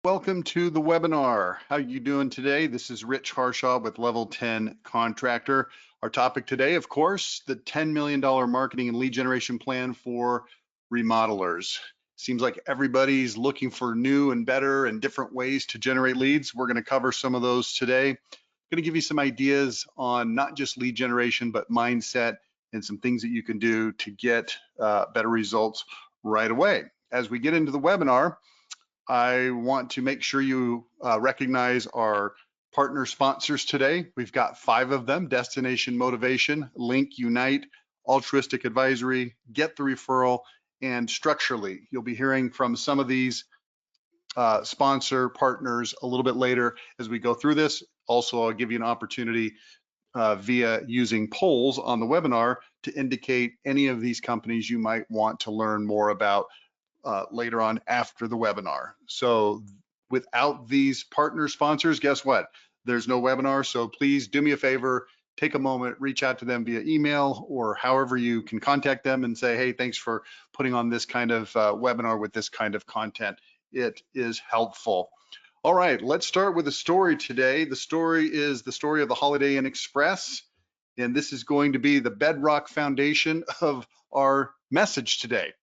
Welcome to the webinar. How you doing today? This is Rich Harshaw with Level 10 Contractor. Our topic today, of course, the $10 million marketing and lead generation plan for remodelers. Seems like everybody's looking for new and better and different ways to generate leads. We're going to cover some of those today. I'm going to give you some ideas on not just lead generation, but mindset and some things that you can do to get better results right away. As we get into the webinar, I want to make sure you recognize our partner sponsors today. We've got 5 of them: Destination Motivation, Link, Unite, Altruistic Advisory, Get the Referral, and Structurally. You'll be hearing from some of these sponsor partners a little bit later as we go through this. Also, I'll give you an opportunity via using polls on the webinar to indicate any of these companies you might want to learn more about later on after the webinar. So without these partner sponsors, guess what? There's no webinar. So please do me a favor, take a moment, reach out to them via email or however you can contact them and say, hey, thanks for putting on this kind of webinar with this kind of content. It is helpful. All right, let's start with a story today. The story is the story of the Holiday Inn Express, and this is going to be the bedrock foundation of our message today.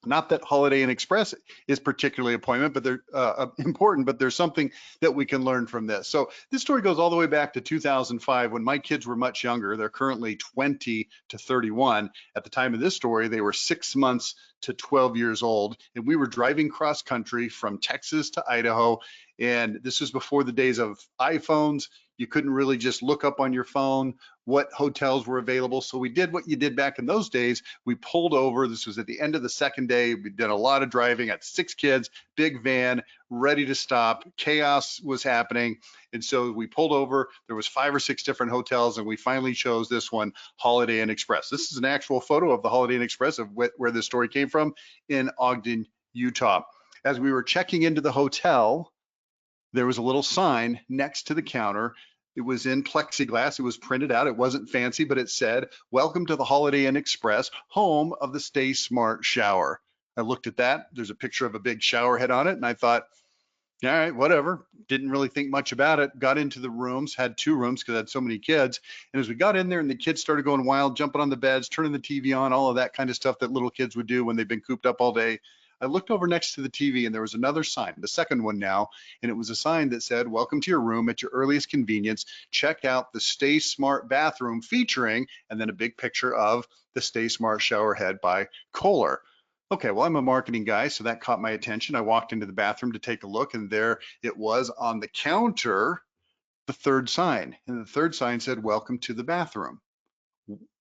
Not that Holiday Inn Express is particularly important, but there's something that we can learn from this. So this story goes all the way back to 2005 when my kids were much younger. They're currently 20 to 31. At the time of this story, they were 6 months to 12 years old, and we were driving cross country from Texas to Idaho. And this was before the days of iPhones. You couldn't really just look up on your phone what hotels were available. So we did what you did back in those days. We pulled over. This was at the end of the second day. We did a lot of driving. Had 6 kids, big van, ready to stop. Chaos was happening. And so we pulled over. There was 5 or 6 different hotels, and we finally chose this one, Holiday Inn Express. This is an actual photo of the Holiday Inn Express of where this story came from in Ogden, Utah. As we were checking into the hotel, there was a little sign next to the counter. It was in plexiglass. It was printed out. It wasn't fancy, but it said, "Welcome to the Holiday Inn Express, home of the Stay Smart shower." I looked at that. There's a picture of a big shower head on it, and I thought, all right, whatever. Didn't really think much about it. Got into the rooms, had 2 rooms because I had so many kids. And as we got in there and the kids started going wild, jumping on the beds, turning the TV on, all of that kind of stuff that little kids would do when they've been cooped up all day, I looked over next to the TV and there was another sign, the second one now, and it was a sign that said, "Welcome to your room at your earliest convenience. Check out the Stay Smart bathroom featuring," and then a big picture of the Stay Smart shower head by Kohler. Okay, well, I'm a marketing guy, so that caught my attention. I walked into the bathroom to take a look, and there it was on the counter, the third sign. And the third sign said, "Welcome to the bathroom."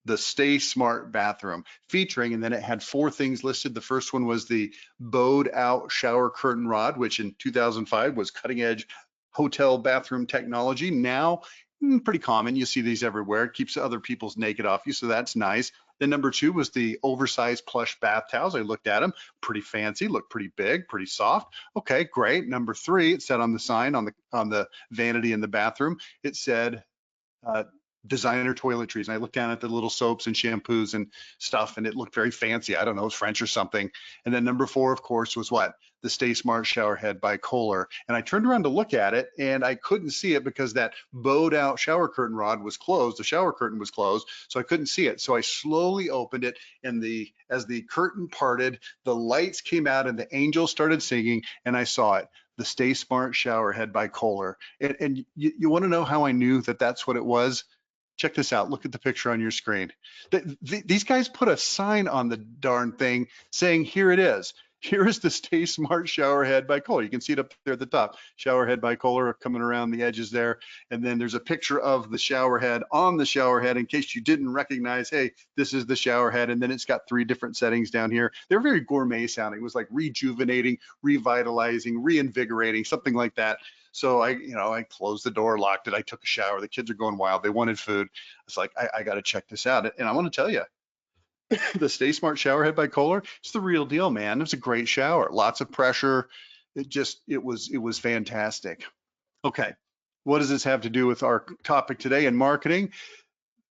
The Stay Smart bathroom featuring, and then it had 4 things listed. The first one was the bowed out shower curtain rod, which in 2005 was cutting edge hotel bathroom technology. Now, pretty common. You see these everywhere. It keeps other people's naked off you, so that's nice. Then number 2 was the oversized plush bath towels. I looked at them, pretty fancy, looked pretty big, pretty soft. Okay, great. Number 3, it said on the sign on the vanity in the bathroom, it said uh, designer toiletries. And I looked down at the little soaps and shampoos and stuff, and it looked very fancy. I don't know, it was French or something. And then number 4, of course, was what? The Stay Smart shower head by Kohler. And I turned around to look at it, and I couldn't see it because that bowed out shower curtain rod was closed. The shower curtain was closed, so I couldn't see it. So I slowly opened it, and as the curtain parted, the lights came out, and the angels started singing, and I saw it. The Stay Smart shower head by Kohler. And you want to know how I knew that that's what it was? Check this out. Look at the picture on your screen. These guys put a sign on the darn thing saying, "Here it is. Here is the Stay Smart shower head by Kohler." You can see it up there at the top. Shower head by Kohler coming around the edges there. And then there's a picture of the shower head on the shower head in case you didn't recognize, hey, this is the shower head. And then it's got 3 different settings down here. They're very gourmet sounding. It was like rejuvenating, revitalizing, reinvigorating, something like that. So I closed the door, locked it. I took a shower. The kids are going wild. They wanted food. It's like, I got to check this out. And I want to tell you, the Stay Smart shower head by Kohler, it's the real deal, man. It was a great shower. Lots of pressure. It was fantastic. Okay. What does this have to do with our topic today in marketing?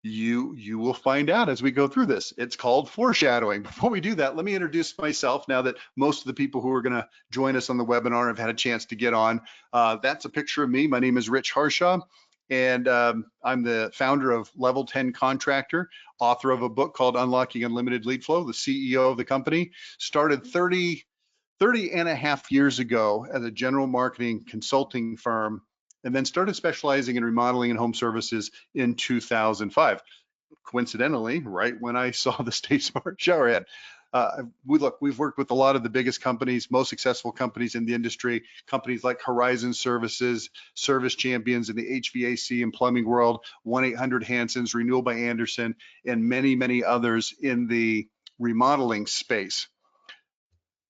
You will find out as we go through this. It's called foreshadowing. Before we do that, let me introduce myself now that most of the people who are going to join us on the webinar have had a chance to get on. That's a picture of me. My name is Rich Harshaw, and I'm the founder of Level 10 Contractor, author of a book called Unlocking Unlimited Lead Flow, the CEO of the company. Started 30 and a half years ago as a general marketing consulting firm, and then started specializing in remodeling and home services in 2005. Coincidentally, right when I saw the Stay Smart shower head. We've worked with a lot of the biggest companies, most successful companies in the industry, companies like Horizon Services, Service Champions in the HVAC and plumbing world, 1-800 Hanson's, Renewal by Anderson, and many, many others in the remodeling space.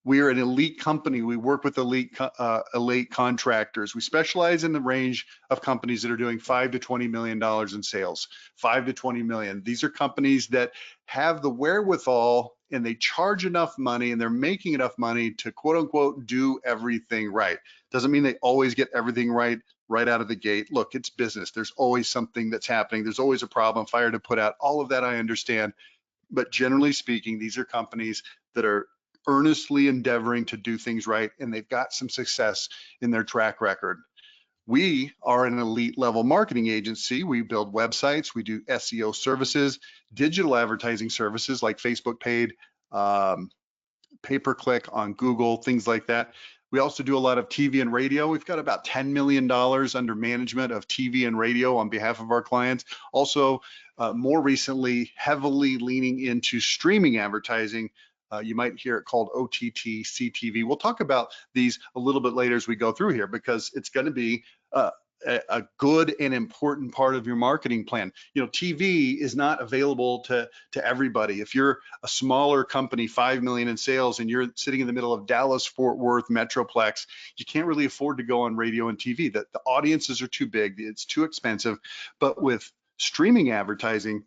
We are an elite company. We work with elite contractors. We specialize in the range of companies that are doing $5 to $20 million in sales, 5 to 20 million. These are companies that have the wherewithal and they charge enough money and they're making enough money to quote unquote do everything right. Doesn't mean they always get everything right out of the gate. Look, it's business. There's always something that's happening. There's always a problem, fire to put out. All of that I understand. But generally speaking, these are companies that are earnestly endeavoring to do things right, and they've got some success in their track record. We are an elite level marketing agency. We build websites, we do SEO services, digital advertising services like Facebook paid, pay-per-click on Google, things like that. We also do a lot of TV and radio. We've got about $10 million under management of TV and radio on behalf of our clients. Also, more recently, heavily leaning into streaming advertising. You might hear it called OTT, CTV. We'll talk about these a little bit later as we go through here because it's going to be a good and important part of your marketing plan. You know, TV is not available to everybody. If you're a smaller company, 5 million in sales, and you're sitting in the middle of Dallas, Fort Worth, Metroplex, you can't really afford to go on radio and TV. The audiences are too big, it's too expensive. But with streaming advertising,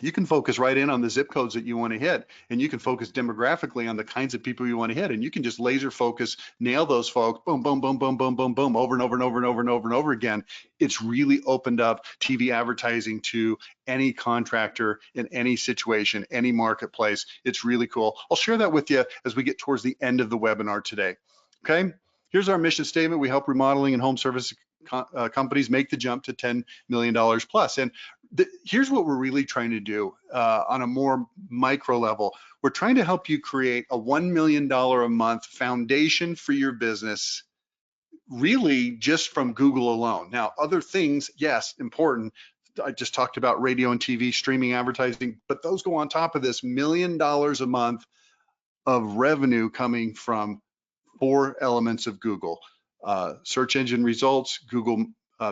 you can focus right in on the zip codes that you want to hit, and you can focus demographically on the kinds of people you want to hit, and you can just laser focus, nail those folks, boom, boom, boom, boom, boom, boom, boom, over and over and over and over and over and over again. It's really opened up TV advertising to any contractor in any situation, any marketplace. It's really cool. I'll share that with you as we get towards the end of the webinar today. Okay, here's our mission statement. We help remodeling and home service companies make the jump to $10 million plus. And here's what we're really trying to do on a more micro level. We're trying to help you create a $1 million a month foundation for your business, really just from Google alone. Now, other things, yes, important. I just talked about radio and TV, streaming advertising, but those go on top of this $1 million a month of revenue coming from 4 elements of Google: search engine results, Google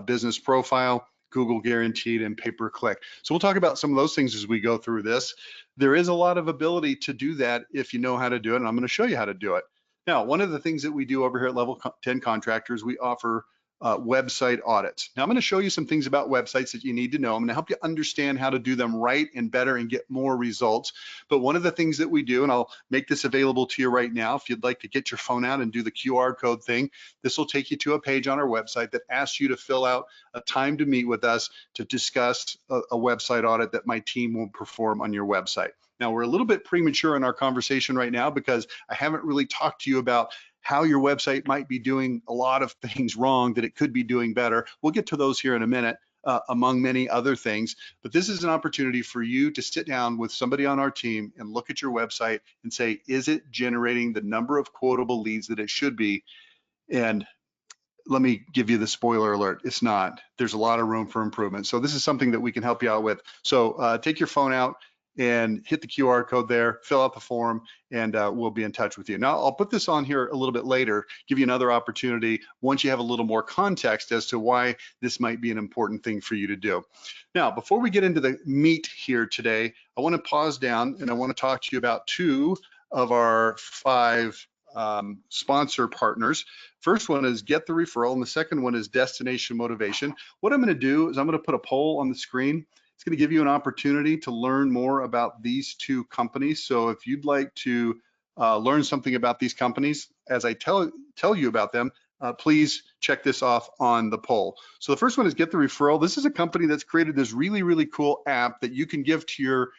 business profile, Google guaranteed, and pay-per-click. So we'll talk about some of those things as we go through this. There is a lot of ability to do that if you know how to do it, and I'm going to show you how to do it. Now, one of the things that we do over here at Level 10 Contractors, we offer website audits. Now, I'm going to show you some things about websites that you need to know. I'm going to help you understand how to do them right and better and get more results. But one of the things that we do, and I'll make this available to you right now, if you'd like to get your phone out and do the QR code thing, this will take you to a page on our website that asks you to fill out a time to meet with us to discuss a website audit that my team will perform on your website. Now, we're a little bit premature in our conversation right now because I haven't really talked to you about how your website might be doing a lot of things wrong that it could be doing better. We'll get to those here in a minute, among many other things. But this is an opportunity for you to sit down with somebody on our team and look at your website and say, is it generating the number of quotable leads that it should be? And let me give you the spoiler alert, it's not. There's a lot of room for improvement. So this is something that we can help you out with. So take your phone out and hit the QR code there, fill out the form, and we'll be in touch with you. Now, I'll put this on here a little bit later, give you another opportunity once you have a little more context as to why this might be an important thing for you to do. Now, before we get into the meat here today, I want to pause down and I want to talk to you about 2 of our 5 sponsor partners. First one is Get the Referral, and the second one is Destination Motivation. What I'm going to do is I'm going to put a poll on the screen. It's going to give you an opportunity to learn more about these 2 companies. So if you'd like to learn something about these companies, as I tell you about them, please check this off on the poll. So the first one is get the referral. This is a company that's created this really, really cool app that you can give to your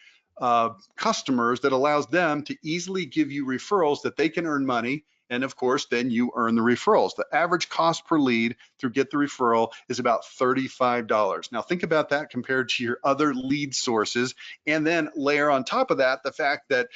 customers that allows them to easily give you referrals that they can earn money. And of course, then you earn the referrals. The average cost per lead through Get the Referral is about $35. Now think about that compared to your other lead sources, and then layer on top of that the fact that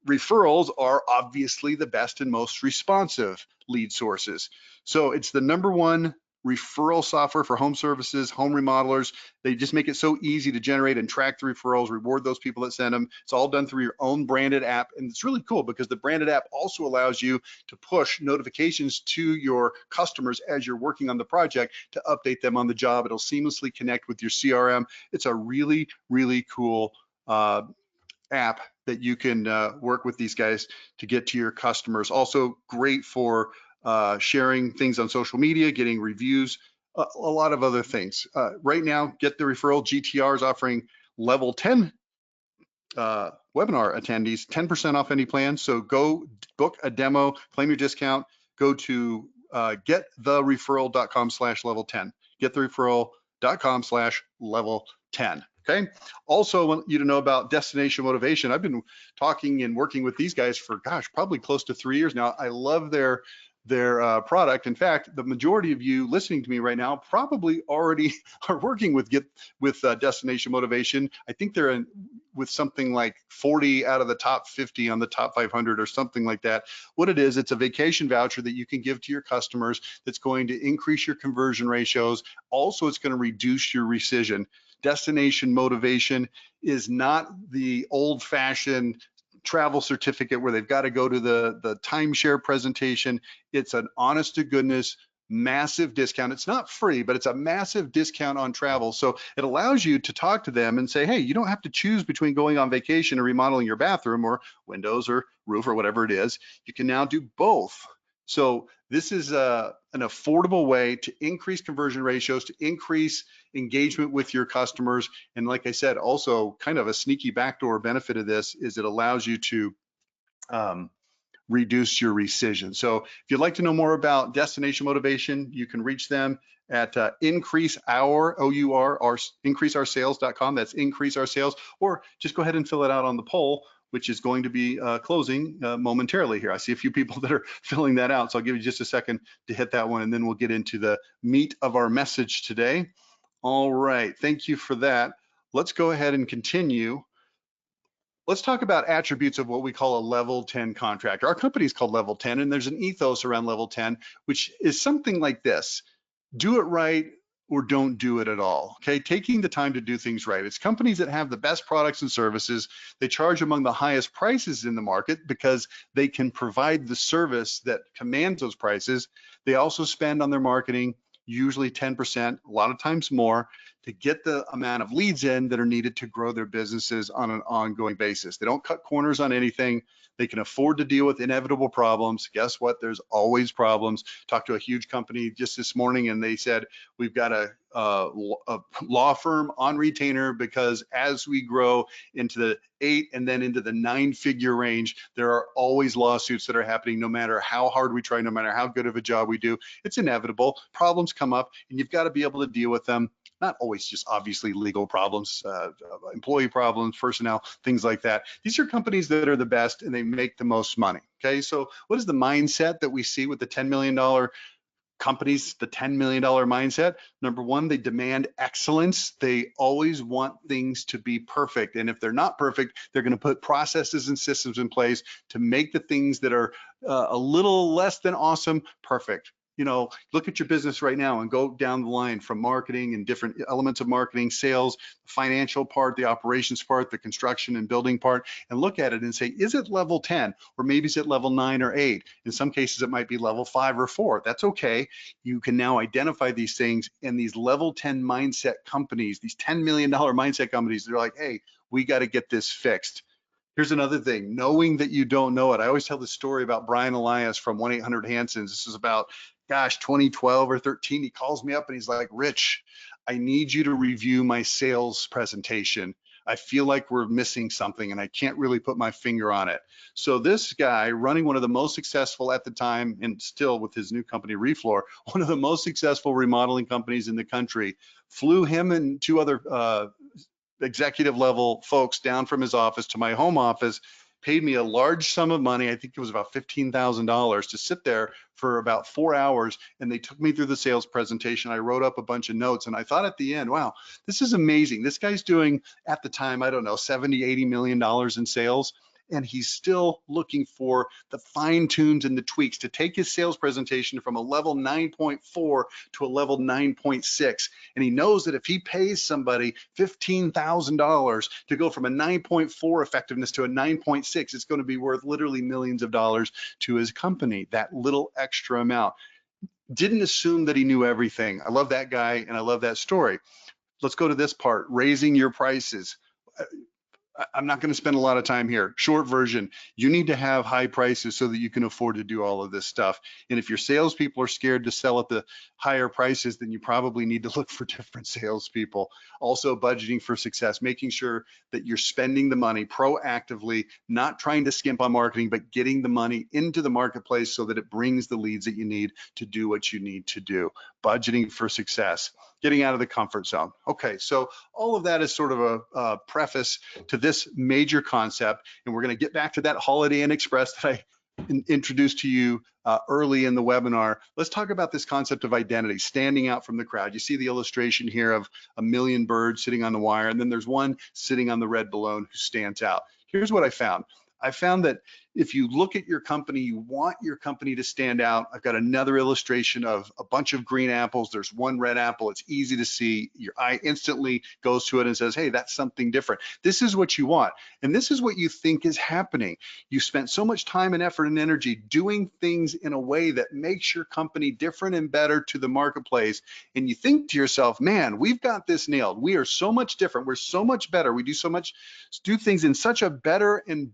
referrals are obviously the best and most responsive lead sources. So it's the #1 referral software for home services, home remodelers. They just make it so easy to generate and track the referrals, reward those people that send them. It's all done through your own branded app. And it's really cool because the branded app also allows you to push notifications to your customers as you're working on the project to update them on the job. It'll seamlessly connect with your CRM. It's a really, really cool app that you can work with these guys to get to your customers. Also great for sharing things on social media, getting reviews, a lot of other things. Right now, Get the Referral GTR is offering level 10 webinar attendees 10% off any plan. So go book a demo, claim your discount, go to getthereferral.com/level10, getthereferral.com/level10. Okay. Also, I want you to know about Destination Motivation. I've been talking and working with these guys for, gosh, probably close to 3 years now. I love their product. In fact, the majority of you listening to me right now probably already are working with Destination Motivation. I think they're in with something like 40 out of the top 50 on the top 500 or something like that. What it is, it's a vacation voucher that you can give to your customers that's going to increase your conversion ratios. Also, it's going to reduce your rescission. Destination Motivation is not the old-fashioned travel certificate where they've got to go to the timeshare presentation. It's an honest to goodness massive discount. It's not free, but it's a massive discount on travel. So it allows you to talk to them and say, hey, you don't have to choose between going on vacation or remodeling your bathroom or windows or roof or whatever it is. You can now do both. So this is an affordable way to increase conversion ratios, to increase engagement with your customers. And like I said, also kind of a sneaky backdoor benefit of this is it allows you to reduce your rescission. So if you'd like to know more about Destination Motivation, you can reach them at increaseoursales.com. That's increase our sales, or just go ahead and fill it out on the poll, which is going to be closing momentarily here. I see a few people that are filling that out, so I'll give you just a second to hit that one, and then we'll get into the meat of our message today. All right, thank you for that. Let's go ahead and continue. Let's talk about attributes of what we call a level 10 contractor. Our company is called Level 10, and there's an ethos around Level 10, which is something like this: do it right or don't do it at all. Okay, taking the time to do things right. It's companies that have the best products and services. They charge among the highest prices in the market because they can provide the service that commands those prices. They also spend on their marketing, usually 10%, a lot of times more, to get the amount of leads in that are needed to grow their businesses on an ongoing basis. They don't cut corners on anything. They can afford to deal with inevitable problems. Guess what? There's always problems. Talked to a huge company just this morning, and they said, we've got a law firm on retainer because as we grow into the 8 and then into the 9-figure range, there are always lawsuits that are happening no matter how hard we try, no matter how good of a job we do. It's inevitable. Problems come up, and you've got to be able to deal with them. Not always just obviously legal problems, employee problems, personnel, things like that. These are companies that are the best and they make the most money. Okay, so what is the mindset that we see with the $10 million companies, the $10 million mindset? Number one, they demand excellence. They always want things to be perfect. And if they're not perfect, they're going to put processes and systems in place to make the things that are a little less than awesome perfect. You know, look at your business right now and go down the line from marketing and different elements of marketing, sales, the financial part, the operations part, the construction and building part, and look at it and say, is it level 10? Or maybe it's at level 9 or 8. In some cases, it might be level 5 or 4. That's okay. You can now identify these things, and these level 10 mindset companies, these $10 million mindset companies, they're like, hey, we got to get this fixed. Here's another thing, knowing that you don't know it. I always tell this story about Brian Elias from 1-800-Hansons. This is about, gosh, 2012 or 13. He calls me up and he's like, Rich, I need you to review my sales presentation. I feel like we're missing something and I can't really put my finger on it. So this guy running one of the most successful at the time, and still with his new company Refloor, one of the most successful remodeling companies in the country, flew him and two other executive level folks down from his office to my home office, paid me a large sum of money. I think it was about $15,000 to sit there for about 4 hours. And they took me through the sales presentation. I wrote up a bunch of notes and I thought at the end, wow, this is amazing. This guy's doing at the time, I don't know, 70, $80 million in sales. And he's still looking for the fine tunes and the tweaks to take his sales presentation from a level 9.4 to a level 9.6. And he knows that if he pays somebody $15,000 to go from a 9.4 effectiveness to a 9.6, it's going to be worth literally millions of dollars to his company, that little extra amount. Didn't assume that he knew everything. I love that guy and I love that story. Let's go to this part, raising your prices. I'm not going to spend a lot of time here. Short version, you need to have high prices so that you can afford to do all of this stuff. And if your salespeople are scared to sell at the higher prices, then you probably need to look for different salespeople. Also, budgeting for success, making sure that you're spending the money proactively, not trying to skimp on marketing, but getting the money into the marketplace so that it brings the leads that you need to do what you need to do. Budgeting for success, getting out of the comfort zone. Okay, so all of that is sort of a preface to this major concept, and we're going to get back to that Holiday Inn Express that I introduced to you early in the webinar. Let's talk about this concept of identity, standing out from the crowd. You see the illustration here of a million birds sitting on the wire, and then there's one sitting on the red balloon who stands out. Here's what I found. I found that if you look at your company, you want your company to stand out. I've got another illustration of a bunch of green apples. There's one red apple. It's easy to see. Your eye instantly goes to it and says, hey, that's something different. This is what you want. And this is what you think is happening. You spent so much time and effort and energy doing things in a way that makes your company different and better to the marketplace. And you think to yourself, man, we've got this nailed. We are so much different. We're so much better. We do things in such a better and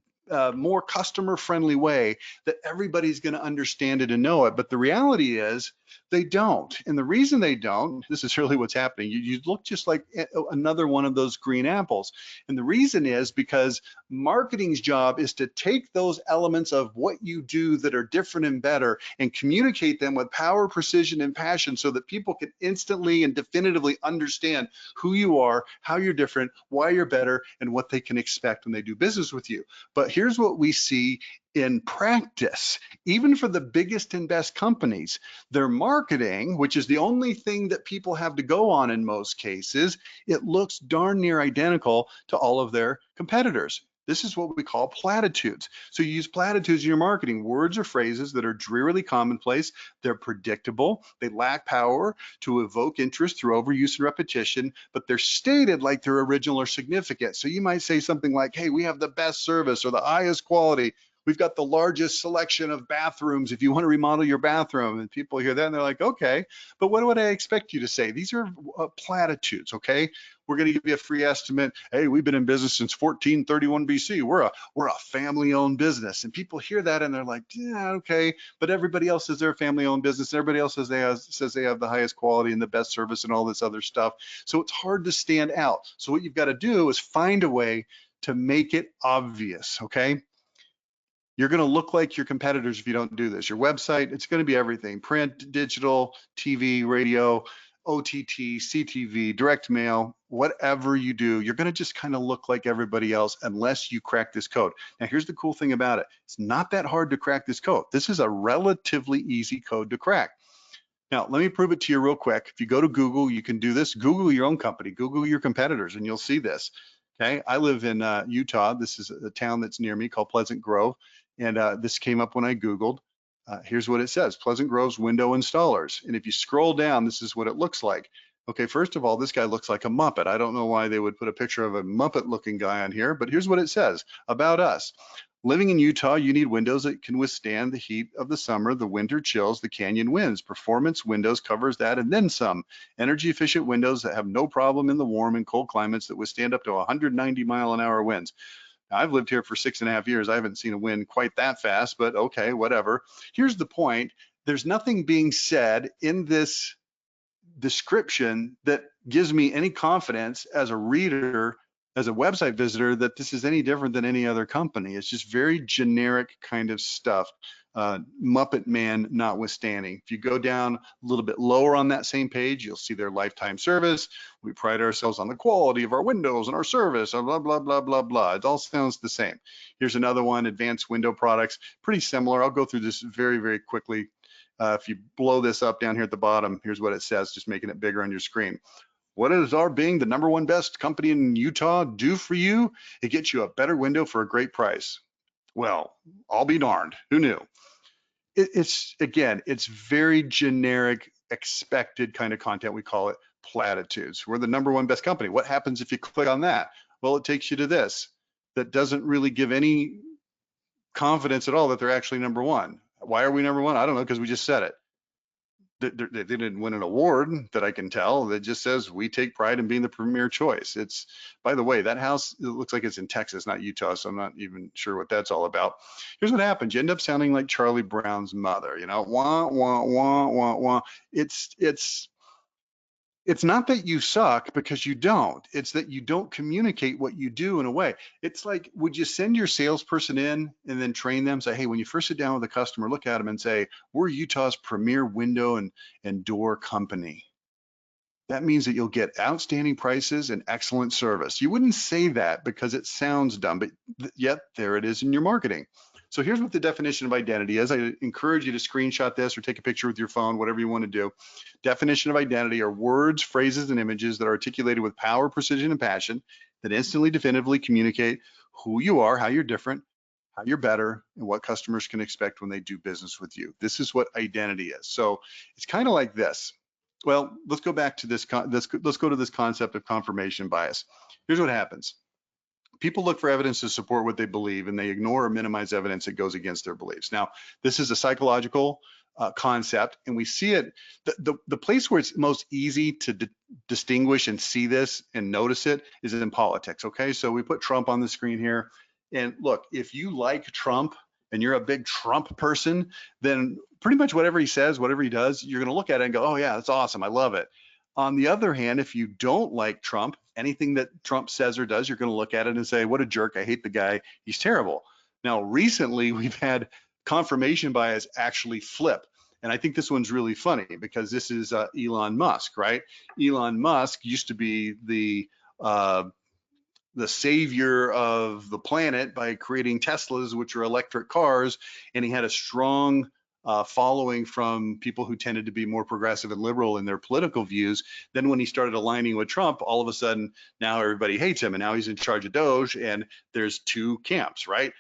more customer-friendly way that everybody's going to understand it and know it. But the reality is they don't. And the reason they don't, this is really what's happening. You look just like another one of those green apples. And the reason is because marketing's job is to take those elements of what you do that are different and better and communicate them with power, precision, and passion so that people can instantly and definitively understand who you are, how you're different, why you're better, and what they can expect when they do business with you. But here's what we see in practice, even for the biggest and best companies, their marketing, which is the only thing that people have to go on in most cases, it looks darn near identical to all of their competitors. This is what we call platitudes. So you use platitudes in your marketing, words or phrases that are drearily commonplace, they're predictable, they lack power to evoke interest through overuse and repetition, but they're stated like they're original or significant. So you might say something like, hey, we have the best service or the highest quality. We've got the largest selection of bathrooms if you want to remodel your bathroom. And people hear that and they're like, okay, but what would I expect you to say? These are platitudes, okay? We're going to give you a free estimate. Hey, we've been in business since 1431 BC. We're a family-owned business. And people hear that and they're like, yeah, okay. But everybody else says they're a family-owned business. Everybody else says they have the highest quality and the best service and all this other stuff. So it's hard to stand out. So what you've got to do is find a way to make it obvious, okay? You're going to look like your competitors if you don't do this. Your website, it's going to be everything: print, digital, TV, radio, OTT, CTV, direct mail, whatever you do, you're going to just kind of look like everybody else unless you crack this code. Now, here's the cool thing about it. It's not that hard to crack this code. This is a relatively easy code to crack. Now, let me prove it to you real quick. If you go to Google, you can do this. Google your own company, Google your competitors, and you'll see this. Okay, I live in Utah. This is a town that's near me called Pleasant Grove. And this came up when I Googled. Here's what it says: Pleasant Grove's window installers. And if you scroll down, this is what it looks like. Okay, first of all, this guy looks like a Muppet. I don't know why they would put a picture of a Muppet looking guy on here, but here's what it says about us. Living in Utah, you need windows that can withstand the heat of the summer, the winter chills, the canyon winds. Performance Windows covers that and then some. Energy efficient windows that have no problem in the warm and cold climates that withstand up to 190-mile-an-hour winds. Now, I've lived here for 6.5 years. I haven't seen a wind quite that fast, but okay, whatever. Here's the point. There's nothing being said in this description that gives me any confidence as a reader as a website visitor that this is any different than any other company. It's just very generic kind of stuff, Muppet Man notwithstanding. If you go down a little bit lower on that same page, you'll see their lifetime service. We pride ourselves on the quality of our windows and our service, blah, blah, blah, blah, blah. It all sounds the same. Here's another one, advanced window products, pretty similar. I'll go through this very, very quickly. If you blow this up down here at the bottom, here's what it says, just making it bigger on your screen. What does our being the #1 best company in Utah do for you? It gets you a better window for a great price. Well, I'll be darned. Who knew? Again, it's very generic, expected kind of content. We call it platitudes. We're the #1 best company. What happens if you click on that? Well, it takes you to this. That doesn't really give any confidence at all that they're actually #1. Why are we #1? I don't know, because we just said it. They didn't win an award that I can tell. That just says we take pride in being the premier choice. It's, by the way, that house, it looks like it's in Texas, not Utah, so I'm not even sure what that's all about. Here's what happens. You end up sounding like Charlie Brown's mother, you know, wah, wah, wah, wah, wah. It's not that you suck, because you don't. It's that you don't communicate what you do in a way. It's like, would you send your salesperson in and then train them? Say, hey, when you first sit down with a customer, look at them and say, we're Utah's premier window and door company. That means that you'll get outstanding prices and excellent service. You wouldn't say that because it sounds dumb, but yet there it is in your marketing. So here's what the definition of identity is. I encourage you to screenshot this or take a picture with your phone, whatever you want to do. Definition of identity are words, phrases, and images that are articulated with power, precision, and passion that instantly, definitively communicate who you are, how you're different, how you're better, and what customers can expect when they do business with you. This is what identity is. So it's kind of like this. Well, let's go back to this. Let's go to this concept of confirmation bias. Here's what happens. People look for evidence to support what they believe, and they ignore or minimize evidence that goes against their beliefs. Now, this is a psychological concept, and we see it. The place where it's most easy to distinguish and see this and notice it is in politics. Okay, so we put Trump on the screen here, and look, if you like Trump and you're a big Trump person, then pretty much whatever he says, whatever he does, you're going to look at it and go, oh yeah, that's awesome, I love it. On the other hand, if you don't like Trump, anything that Trump says or does, you're going to look at it and say, what a jerk, I hate the guy, he's terrible. Now, recently, we've had confirmation bias actually flip. And I think this one's really funny because this is Elon Musk, right? Elon Musk used to be the savior of the planet by creating Teslas, which are electric cars, and he had a strong following from people who tended to be more progressive and liberal in their political views. Then when he started aligning with Trump, all of a sudden now everybody hates him, and now he's in charge of Doge, and there's two camps, right?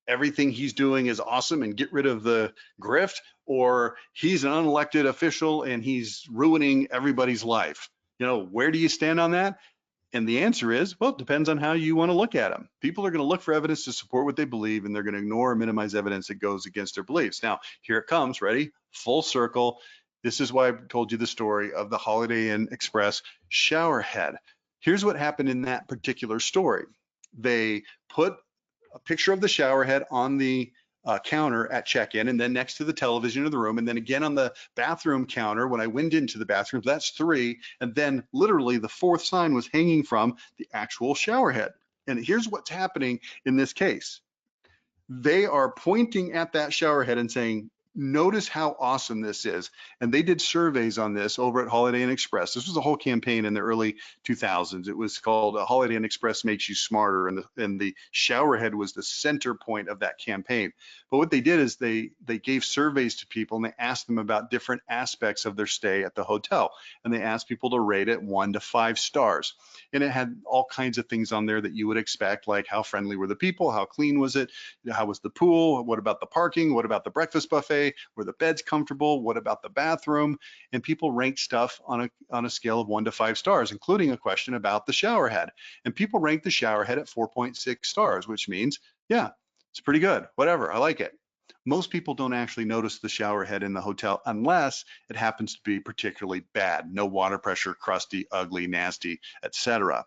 Everything he's doing is awesome and get rid of the grift, or he's an unelected official and he's ruining everybody's life. You know, where do you stand on that? And the answer is, well, it depends on how you want to look at them. People are going to look for evidence to support what they believe, and they're going to ignore or minimize evidence that goes against their beliefs. Now, here it comes, ready? Full circle. This is why I told you the story of the Holiday Inn Express shower head. Here's what happened in that particular story. They put a picture of the shower head on the counter at check-in, and then next to the television in the room, and then again on the bathroom counter when I went into the bathroom. That's 3, and then literally the 4th sign was hanging from the actual shower head. And here's what's happening in this case. They are pointing at that shower head and saying, notice how awesome this is. And they did surveys on this over at Holiday Inn Express. This was a whole campaign in the early 2000s. It was called Holiday Inn Express Makes You Smarter, and the shower head was the center point of that campaign. But what they did is they gave surveys to people, and they asked them about different aspects of their stay at the hotel. And they asked people to rate it 1 to 5 stars. And it had all kinds of things on there that you would expect, like how friendly were the people, how clean was it, how was the pool, what about the parking, what about the breakfast buffet, were the beds comfortable, what about the bathroom? And people ranked stuff on a scale of 1 to 5 stars, including a question about the shower head. And people ranked the shower head at 4.6 stars, which means, yeah, it's pretty good, whatever, I like it. Most people don't actually notice the shower head in the hotel unless it happens to be particularly bad, no water pressure, crusty, ugly, nasty, etc.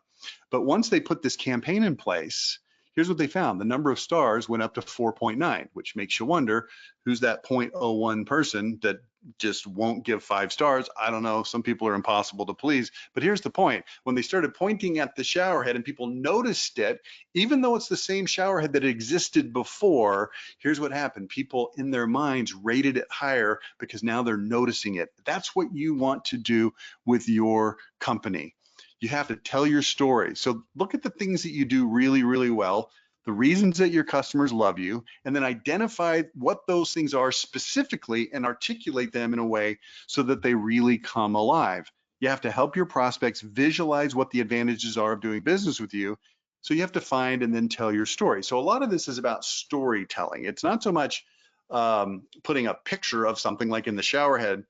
But once they put this campaign in place, here's what they found. The number of stars went up to 4.9, which makes you wonder who's that 0.01 person that just won't give 5 stars. I don't know. Some people are impossible to please. But here's the point. When they started pointing at the shower head and people noticed it, even though it's the same shower head that existed before, here's what happened. People in their minds rated it higher because now they're noticing it. That's what you want to do with your company. You have to tell your story. So look at the things that you do really, really well, the reasons that your customers love you, and then identify what those things are specifically and articulate them in a way so that they really come alive. You have to help your prospects visualize what the advantages are of doing business with you. So you have to find and then tell your story. So a lot of this is about storytelling. It's not so much putting a picture of something like in the showerhead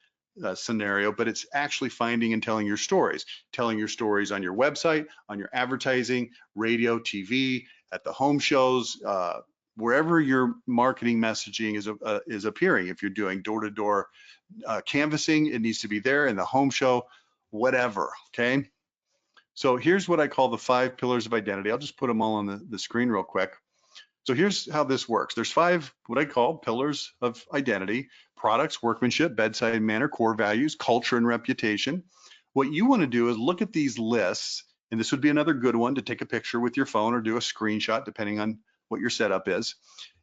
scenario, but it's actually finding and telling your stories on your website, on your advertising, radio, TV, at the home shows, wherever your marketing messaging is appearing. If you're doing door-to-door canvassing, it needs to be there in the home show, whatever, okay? So here's what I call the 5 pillars of identity. I'll just put them all on the screen real quick. So here's how this works. There's 5 what I call pillars of identity: products, workmanship, bedside manner, core values, culture, and reputation. What you want to do is look at these lists, and this would be another good one to take a picture with your phone or do a screenshot depending on what your setup is,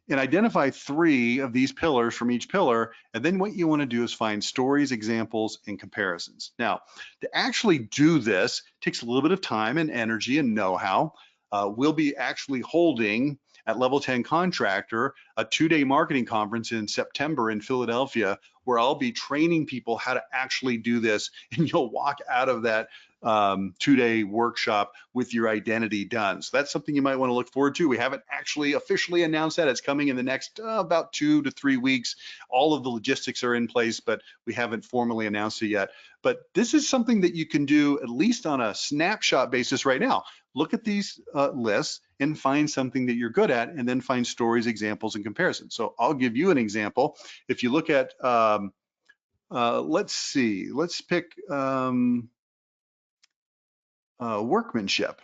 and identify 3 of these pillars from each pillar. And then what you want to do is find stories, examples, and comparisons. Now, to actually do this takes a little bit of time and energy and know-how. We'll be actually holding at Level 10 Contractor a 2-day marketing conference in September in Philadelphia, where I'll be training people how to actually do this, and you'll walk out of that 2-day workshop with your identity done. So that's something you might want to look forward to. We haven't actually officially announced that. It's coming in the next about 2 to 3 weeks. All of the logistics are in place, but we haven't formally announced it yet. But this is something that you can do at least on a snapshot basis right now. Look at these lists and find something that you're good at, and then find stories, examples, and comparisons. So I'll give you an example. If you look at, let's pick workmanship.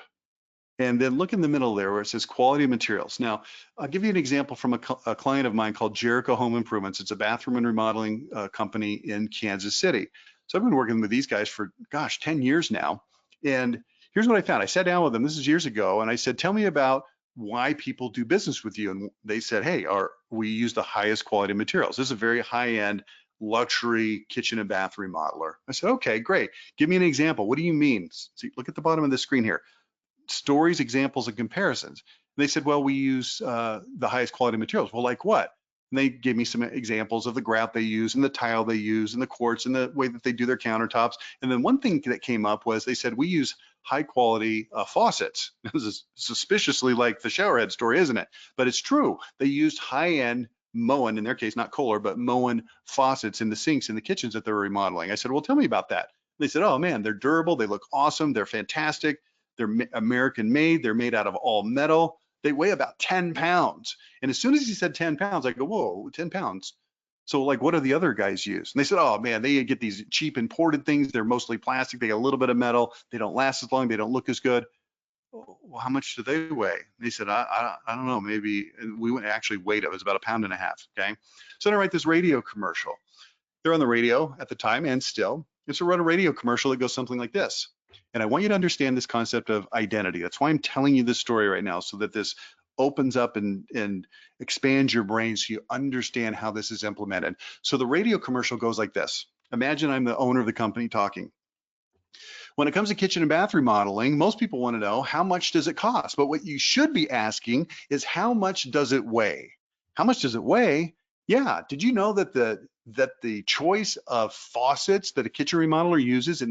And then look in the middle there where it says quality materials. Now, I'll give you an example from a client of mine called Jericho Home Improvements. It's a bathroom and remodeling company in Kansas City. So I've been working with these guys for, gosh, 10 years now. And here's what I found. I sat down with them, this is years ago, and I said, tell me about why people do business with you. And they said, hey, we use the highest quality materials. This is a very high-end luxury kitchen and bath remodeler. I said, okay, great. Give me an example. What do you mean? See, look at the bottom of the screen here. Stories, examples, and comparisons. And they said, well, we use the highest quality materials. Well, like what? And they gave me some examples of the grout they use and the tile they use and the quartz and the way that they do their countertops. And then one thing that came up was they said, we use high quality faucets. This is suspiciously like the showerhead story, isn't it? But it's true. They used high-end Moen, in their case, not Kohler, but Moen faucets in the sinks in the kitchens that they were remodeling. I said, well, tell me about that. They said, oh man, they're durable. They look awesome. They're fantastic. They're American made. They're made out of all metal. They weigh about 10 pounds. And as soon as he said 10 pounds, I go, whoa, 10 pounds. So like, what do the other guys use? And they said, oh man, they get these cheap imported things. They're mostly plastic. They got a little bit of metal. They don't last as long. They don't look as good. Well, how much do they weigh? They said, I don't know, maybe. And we went actually weighed it. It was about 1.5 pounds. Okay. So then I write this radio commercial. They're on the radio at the time and still. And so I wrote a radio commercial that goes something like this. And I want you to understand this concept of identity. That's why I'm telling you this story right now, so that this opens up and expands your brain so you understand how this is implemented. So the radio commercial goes like this. Imagine I'm the owner of the company talking. When it comes to kitchen and bath remodeling, most people want to know, how much does it cost? But what you should be asking is, how much does it weigh? How much does it weigh? Yeah, did you know that the choice of faucets that a kitchen remodeler uses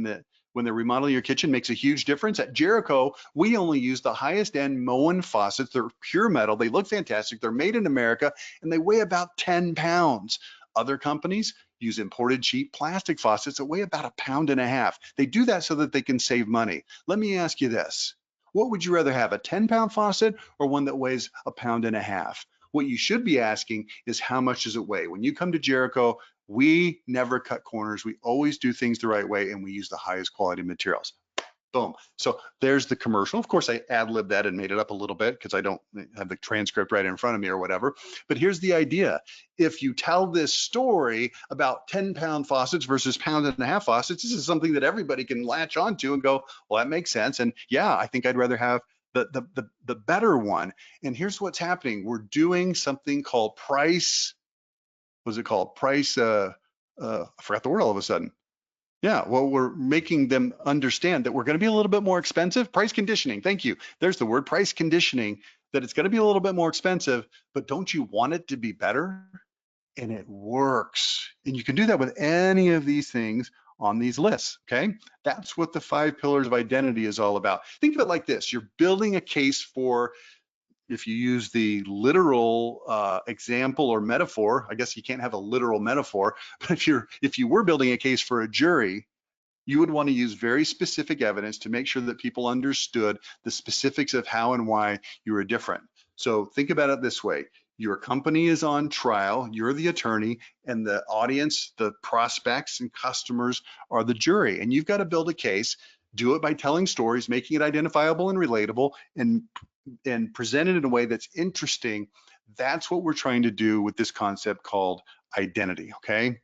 when they're remodeling your kitchen makes a huge difference? At Jericho, we only use the highest end Moen faucets. They're pure metal. They look fantastic. They're made in America, and they weigh about 10 pounds. Other companies use imported cheap plastic faucets that weigh about 1.5 pounds. They do that so that they can save money. Let me ask you this. What would you rather have, a 10-pound faucet or one that weighs 1.5 pounds? What you should be asking is, how much does it weigh? When you come to Jericho, we never cut corners. We always do things the right way, and we use the highest quality materials. Boom. So there's the commercial. Of course, I ad-libbed that and made it up a little bit because I don't have the transcript right in front of me or whatever. But here's the idea. If you tell this story about 10-pound faucets versus pound and a half faucets, this is something that everybody can latch onto and go, well, that makes sense. And yeah, I think I'd rather have the better one. And here's what's happening. We're doing something called price. What's it called? Price. I forgot the word all of a sudden. Yeah, well, we're making them understand that we're going to be a little bit more expensive. Price conditioning. Thank you. There's the word, price conditioning, that it's going to be a little bit more expensive, but don't you want it to be better? And it works. And you can do that with any of these things on these lists, okay? That's what the 5 pillars of identity is all about. Think of it like this. You're building a case for, if you use the literal example or metaphor, I guess you can't have a literal metaphor, but if you were building a case for a jury, you would want to use very specific evidence to make sure that people understood the specifics of how and why you were different. So think about it this way. Your company is on trial, you're the attorney, and the audience, the prospects and customers are the jury. And you've got to build a case, do it by telling stories, making it identifiable and relatable, and present it in a way that's interesting. That's what we're trying to do with this concept called identity, okay?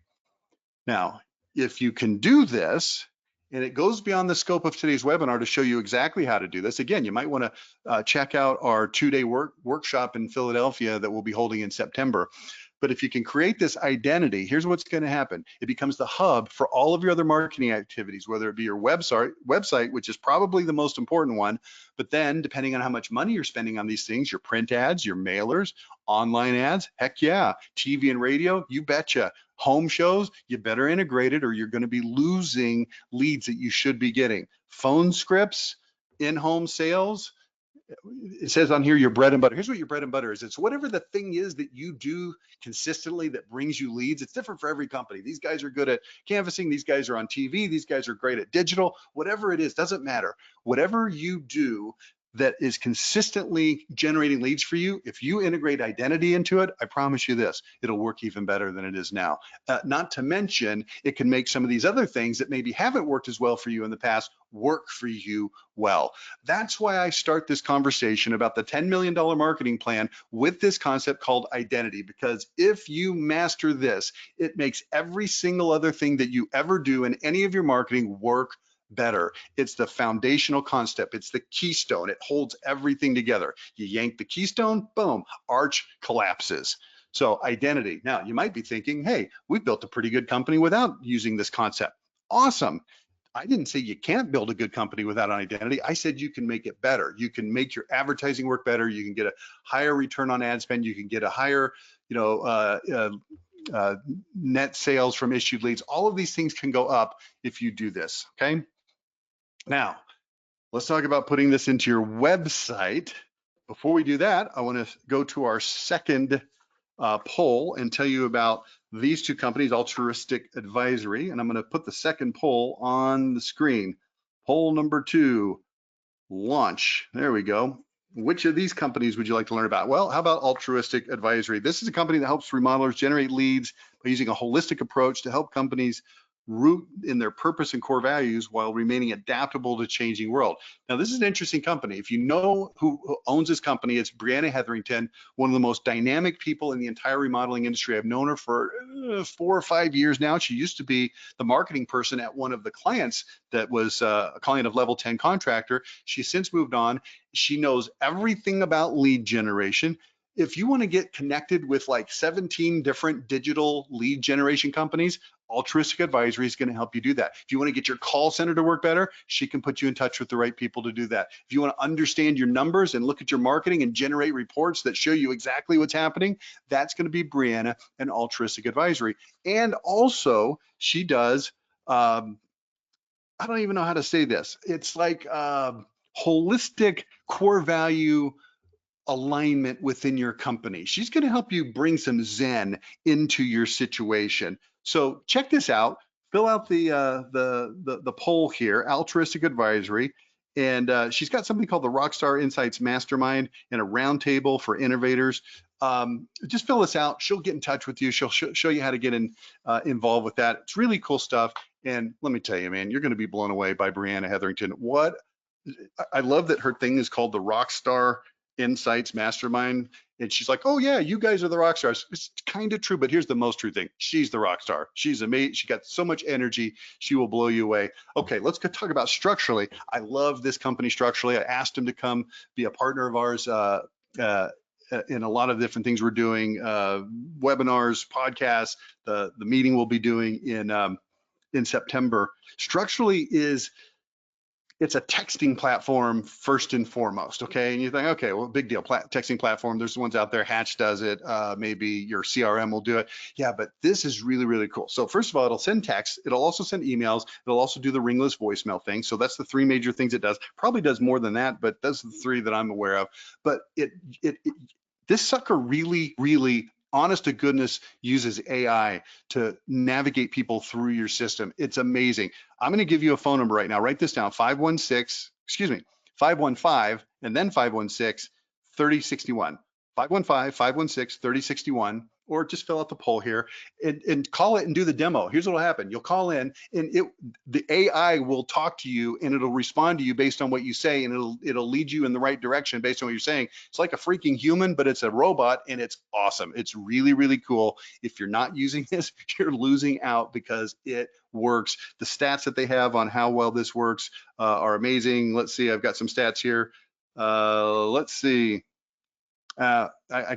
Now, if you can do this, and it goes beyond the scope of today's webinar to show you exactly how to do this. Again, you might want to check out our 2-day workshop in Philadelphia that we'll be holding in September. But if you can create this identity, here's what's going to happen. It becomes the hub for all of your other marketing activities, whether it be your website, which is probably the most important one, but then depending on how much money you're spending on these things, your print ads, your mailers, online ads, heck yeah, TV and radio, you betcha. Home shows, you better integrate it or you're going to be losing leads that you should be getting. Phone scripts, in-home sales, it says on here your bread and butter. Here's what your bread and butter is. It's whatever the thing is that you do consistently that brings you leads. It's different for every company. These guys are good at canvassing. These guys are on TV. These guys are great at digital. Whatever it is, doesn't matter. Whatever you do that is consistently generating leads for you, if you integrate identity into it, I promise you this, it'll work even better than it is now. Not to mention, it can make some of these other things that maybe haven't worked as well for you in the past work for you well. That's why I start this conversation about the $10 million marketing plan with this concept called identity, because if you master this, it makes every single other thing that you ever do in any of your marketing work better. It's the foundational concept. It's the keystone. It holds everything together. You yank the keystone, boom, arch collapses. So identity. Now you might be thinking, hey, we've built a pretty good company without using this concept. Awesome. I didn't say you can't build a good company without an identity. I said you can make it better. You can make your advertising work better. You can get a higher return on ad spend. You can get a higher, net sales from issued leads. All of these things can go up if you do this, okay? Now, let's talk about putting this into your website. Before we do that, I want to go to our second poll and tell you about these two companies, Altruistic Advisory, and I'm going to put the second poll on the screen. Poll number 2, launch. There we go. Which of these companies would you like to learn about? Well, how about Altruistic Advisory? This is a company that helps remodelers generate leads by using a holistic approach to help companies root in their purpose and core values while remaining adaptable to changing world. Now, this is an interesting company. If you know who owns this company, it's Brianna Hetherington, one of the most dynamic people in the entire remodeling industry. I've known her for 4 or 5 years now. She used to be the marketing person at one of the clients that was a client of Level 10 Contractor. She's since moved on. She knows everything about lead generation. If you want to get connected with like 17 different digital lead generation companies, Altruistic Advisory is going to help you do that. If you want to get your call center to work better, she can put you in touch with the right people to do that. If you want to understand your numbers and look at your marketing and generate reports that show you exactly what's happening, that's going to be Brianna and Altruistic Advisory. And also, she does, I don't even know how to say this. It's like holistic core value alignment within your company. She's going to help you bring some Zen into your situation. So check this out. Fill out the poll here, Altruistic Advisory, and she's got something called the Rockstar Insights Mastermind and a roundtable for innovators. just fill this out. She'll get in touch with you. She'll show you how to get involved with that. It's really cool stuff. And let me tell you, man, you're going to be blown away by Brianna Hetherington. I love that her thing is called the Rockstar Insights Mastermind. And she's like, oh yeah, you guys are the rock stars. It's kind of true, but here's the most true thing. She's the rock star. She's amazing. She got so much energy. She will blow you away. Okay, let's go talk about structurally. I love this company structurally. I asked them to come be a partner of ours in a lot of different things we're doing, webinars, podcasts. The meeting we'll be doing in September. Structurally it's a texting platform first and foremost, okay? And you think, okay, well, big deal, texting platform. There's ones out there, Hatch does it, maybe your CRM will do it. Yeah, but this is really, really cool. So first of all, it'll send text. It'll also send emails. It'll also do the ringless voicemail thing. So that's the three major things it does. Probably does more than that, but those are the three that I'm aware of. But this sucker really, really, honest to goodness, uses AI to navigate people through your system. It's amazing. I'm going to give you a phone number right now. Write this down, 515, and then 516-3061. 515-516-3061, or just fill out the poll here and call it and do the demo. Here's what will happen. You'll call in and the AI will talk to you and it'll respond to you based on what you say, and it'll lead you in the right direction based on what you're saying. It's like a freaking human, but it's a robot, and it's awesome. It's really, really cool. If you're not using this, you're losing out because it works. The stats that they have on how well this works are amazing. Let's see, I've got some stats here. Let's see. I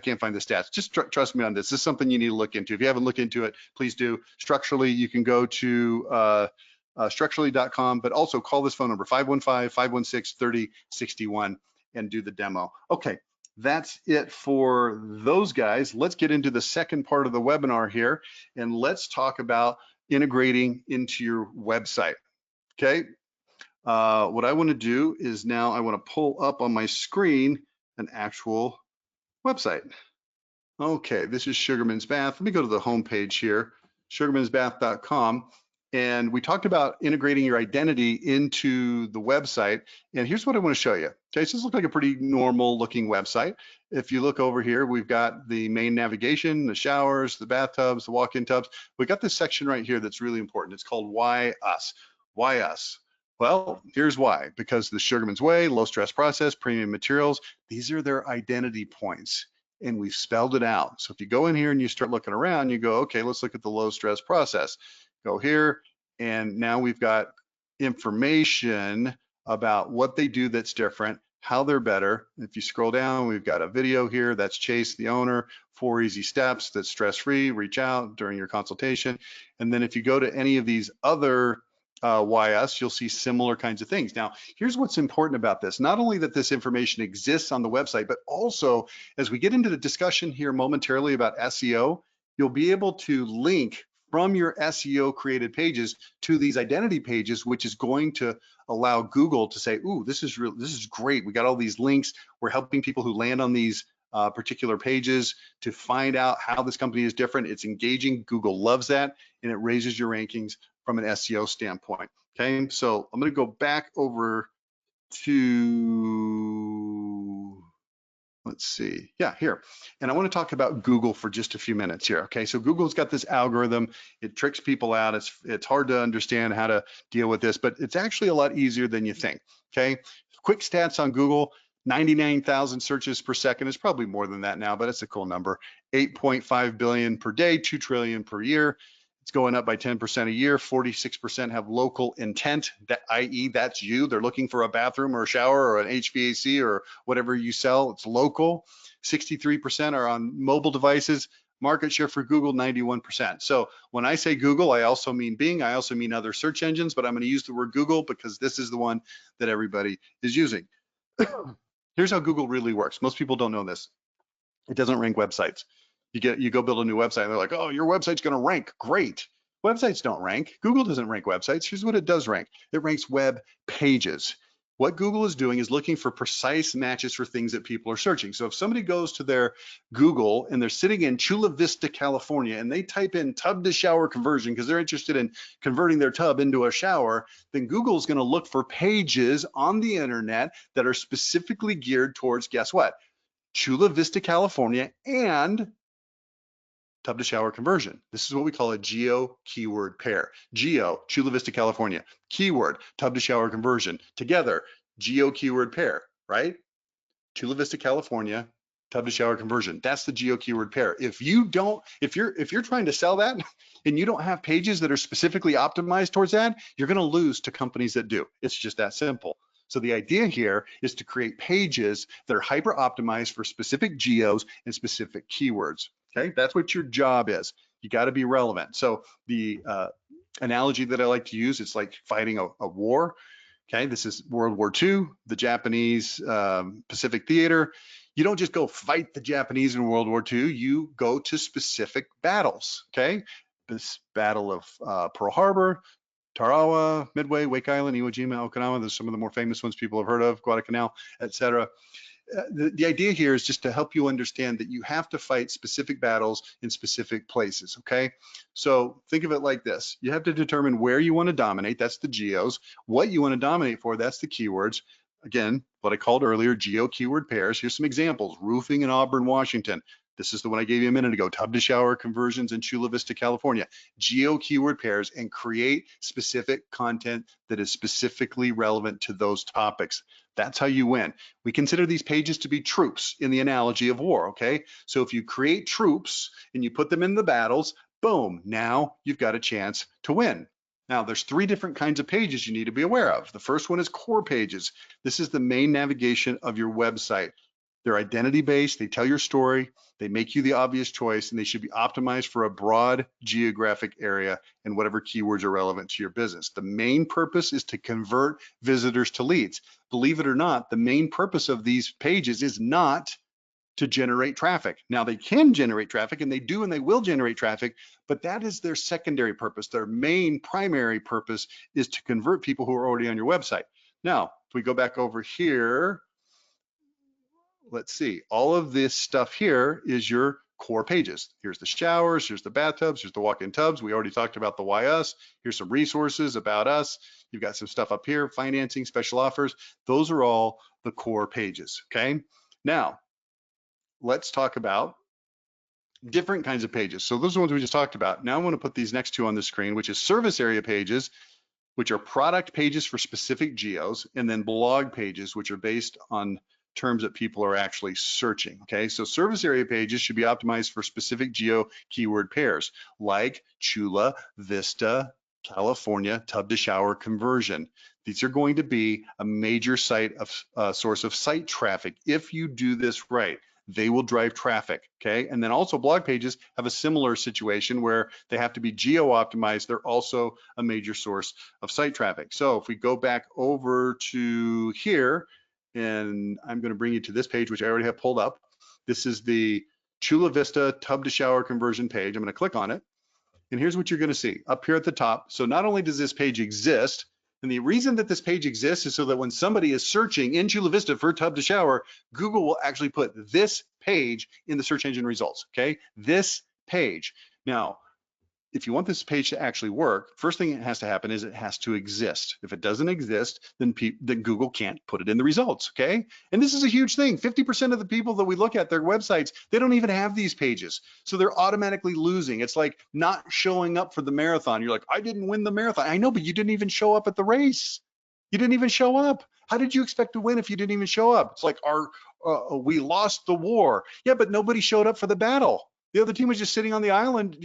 can't find the stats. Just trust me on this. This is something you need to look into. If you haven't looked into it, please do. Structurally, you can go to structurally.com, but also call this phone number, 515-516-3061, and do the demo. Okay, that's it for those guys. Let's get into the second part of the webinar here, and let's talk about integrating into your website. Okay, what I want to do is now I want to pull up on my screen an actual website. Okay, this is Sugarman's Bath. Let me go to the home page here, sugarmansbath.com. And we talked about integrating your identity into the website. And here's what I want to show you. Okay, so this looks like a pretty normal looking website. If you look over here, we've got the main navigation, the showers, the bathtubs, the walk-in tubs. We got this section right here that's really important. It's called Why Us? Why us? Well, here's why. Because the Sugarman's Way, low stress process, premium materials, these are their identity points, and we've spelled it out. So if you go in here and you start looking around, you go, okay, let's look at the low stress process. Go here, and now we've got information about what they do that's different, how they're better. If you scroll down, we've got a video here. That's Chase, the owner, 4 easy steps that's stress-free. Reach out during your consultation. And then if you go to any of these other Why Us, you'll see similar kinds of things. Now, here's what's important about this. Not only that this information exists on the website, but also as we get into the discussion here momentarily about SEO, you'll be able to link from your SEO created pages to these identity pages, which is going to allow Google to say, ooh, this is great. We got all these links. We're helping people who land on these particular pages to find out how this company is different. It's engaging. Google loves that, and it raises your rankings from an SEO standpoint. Okay, so I'm going to go back over to, let's see, yeah, here. And I want to talk about Google for just a few minutes here. Okay, so Google's got this algorithm. It tricks people out. It's hard to understand how to deal with this, but it's actually a lot easier than you think. Okay, quick stats on Google. 99,000 searches per second. It's probably more than that now, but it's a cool number. 8.5 billion per day, 2 trillion per year. It's going up by 10% a year. 46% have local intent, i.e. that's you. They're looking for a bathroom or a shower or an HVAC or whatever you sell. It's local. 63% are on mobile devices. Market share for Google, 91%. So when I say Google, I also mean Bing. I also mean other search engines, but I'm going to use the word Google because this is the one that everybody is using. Here's how Google really works. Most people don't know this. It doesn't rank websites. You go build a new website, and they're like, oh, your website's going to rank. Great. Websites don't rank. Google doesn't rank websites. Here's what it does rank. It ranks web pages. What Google is doing is looking for precise matches for things that people are searching. So if somebody goes to their Google and they're sitting in Chula Vista, California, and they type in tub to shower conversion because they're interested in converting their tub into a shower, then Google's going to look for pages on the internet that are specifically geared towards, guess what? Chula Vista, California, and tub to shower conversion. This is what we call a geo keyword pair. Geo, Chula Vista, California. Keyword, tub to shower conversion. Together, geo keyword pair, right? Chula Vista, California, tub to shower conversion. That's the geo keyword pair. If you're trying to sell that and you don't have pages that are specifically optimized towards that, you're going to lose to companies that do. It's just that simple. So the idea here is to create pages that are hyper optimized for specific geos and specific keywords. Okay, that's what your job is. You got to be relevant. So the analogy that I like to use, it's like fighting a war. Okay, this is World War II, the Japanese Pacific Theater. You don't just go fight the Japanese in World War II, you go to specific battles, okay? This Battle of Pearl Harbor, Tarawa, Midway, Wake Island, Iwo Jima, Okinawa, those are some of the more famous ones people have heard of, Guadalcanal, etc. The idea here is just to help you understand that you have to fight specific battles in specific places, okay? So think of it like this. You have to determine where you want to dominate, that's the geos. What you want to dominate for, that's the keywords. Again, what I called earlier, geo keyword pairs. Here's some examples. Roofing in Auburn, Washington. This is the one I gave you a minute ago. Tub to shower conversions in Chula Vista, California. Geo keyword pairs and create specific content that is specifically relevant to those topics. That's how you win. We consider these pages to be troops in the analogy of war, okay? So if you create troops and you put them in the battles, boom, now you've got a chance to win. Now, there's three different kinds of pages you need to be aware of. The first one is core pages. This is the main navigation of your website. They're identity-based, they tell your story, they make you the obvious choice, and they should be optimized for a broad geographic area and whatever keywords are relevant to your business. The main purpose is to convert visitors to leads. Believe it or not, the main purpose of these pages is not to generate traffic. Now they can generate traffic, and they do, and they will generate traffic, but that is their secondary purpose. Their main primary purpose is to convert people who are already on your website. Now, if we go back over here, let's see, all of this stuff here is your core pages. Here's the showers, here's the bathtubs, here's the walk-in tubs. We already talked about the Why Us. Here's some resources about us. You've got some stuff up here, financing, special offers. Those are all the core pages, okay? Now, let's talk about different kinds of pages. So those are the ones we just talked about. Now I want to put these next two on the screen, which is service area pages, which are product pages for specific geos, and then blog pages, which are based on terms that people are actually searching, okay? So service area pages should be optimized for specific geo keyword pairs, like Chula Vista, California, tub to shower conversion. These are going to be a major site of source of site traffic if you do this right. They will drive traffic, okay? And then also blog pages have a similar situation where they have to be geo-optimized. They're also a major source of site traffic. So if we go back over to here, and I'm gonna bring you to this page, which I already have pulled up. This is the Chula Vista tub to shower conversion page. I'm gonna click on it. And here's what you're gonna see up here at the top. So not only does this page exist, and the reason that this page exists is so that when somebody is searching in Chula Vista for tub to shower, Google will actually put this page in the search engine results, okay? This page. Now, if you want this page to actually work, first thing that has to happen is it has to exist. If it doesn't exist, then Google can't put it in the results, okay? And this is a huge thing. 50% of the people that we look at their websites, they don't even have these pages. So they're automatically losing. It's like not showing up for the marathon. You're like, I didn't win the marathon. I know, but you didn't even show up at the race. You didn't even show up. How did you expect to win if you didn't even show up? It's like we lost the war. Yeah, but nobody showed up for the battle. The other team was just sitting on the island,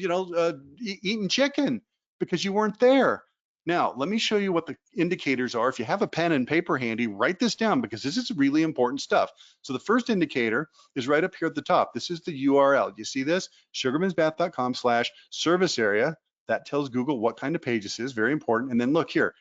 eating chicken because you weren't there. Now, let me show you what the indicators are. If you have a pen and paper handy, write this down because this is really important stuff. So the first indicator is right up here at the top. This is the URL. You see this? sugarmansbath.com/service area. That tells Google what kind of page this is, very important. And then look here,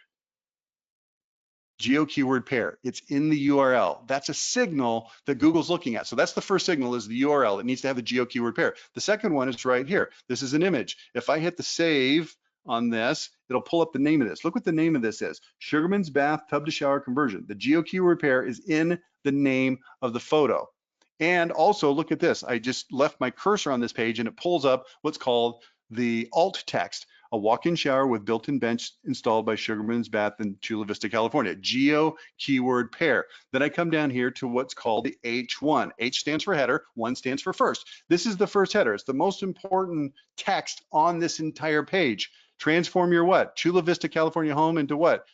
geo keyword pair. It's in the URL. That's a signal that Google's looking at. So that's the first signal is the URL. It needs to have the geo keyword pair. The second one is right here. This is an image. If I hit the save on this, it'll pull up the name of this. Look what the name of this is. Sugarman's Bath tub to shower conversion. The geo keyword pair is in the name of the photo. And also look at this. I just left my cursor on this page and it pulls up what's called the alt text. a walk-in shower with built-in bench installed by Sugarman's Bath in Chula Vista, California. Geo keyword pair. Then I come down here to what's called the H1. H stands for header, 1 stands for first. This is the first header. It's the most important text on this entire page. Transform your what? Chula Vista, California home into what?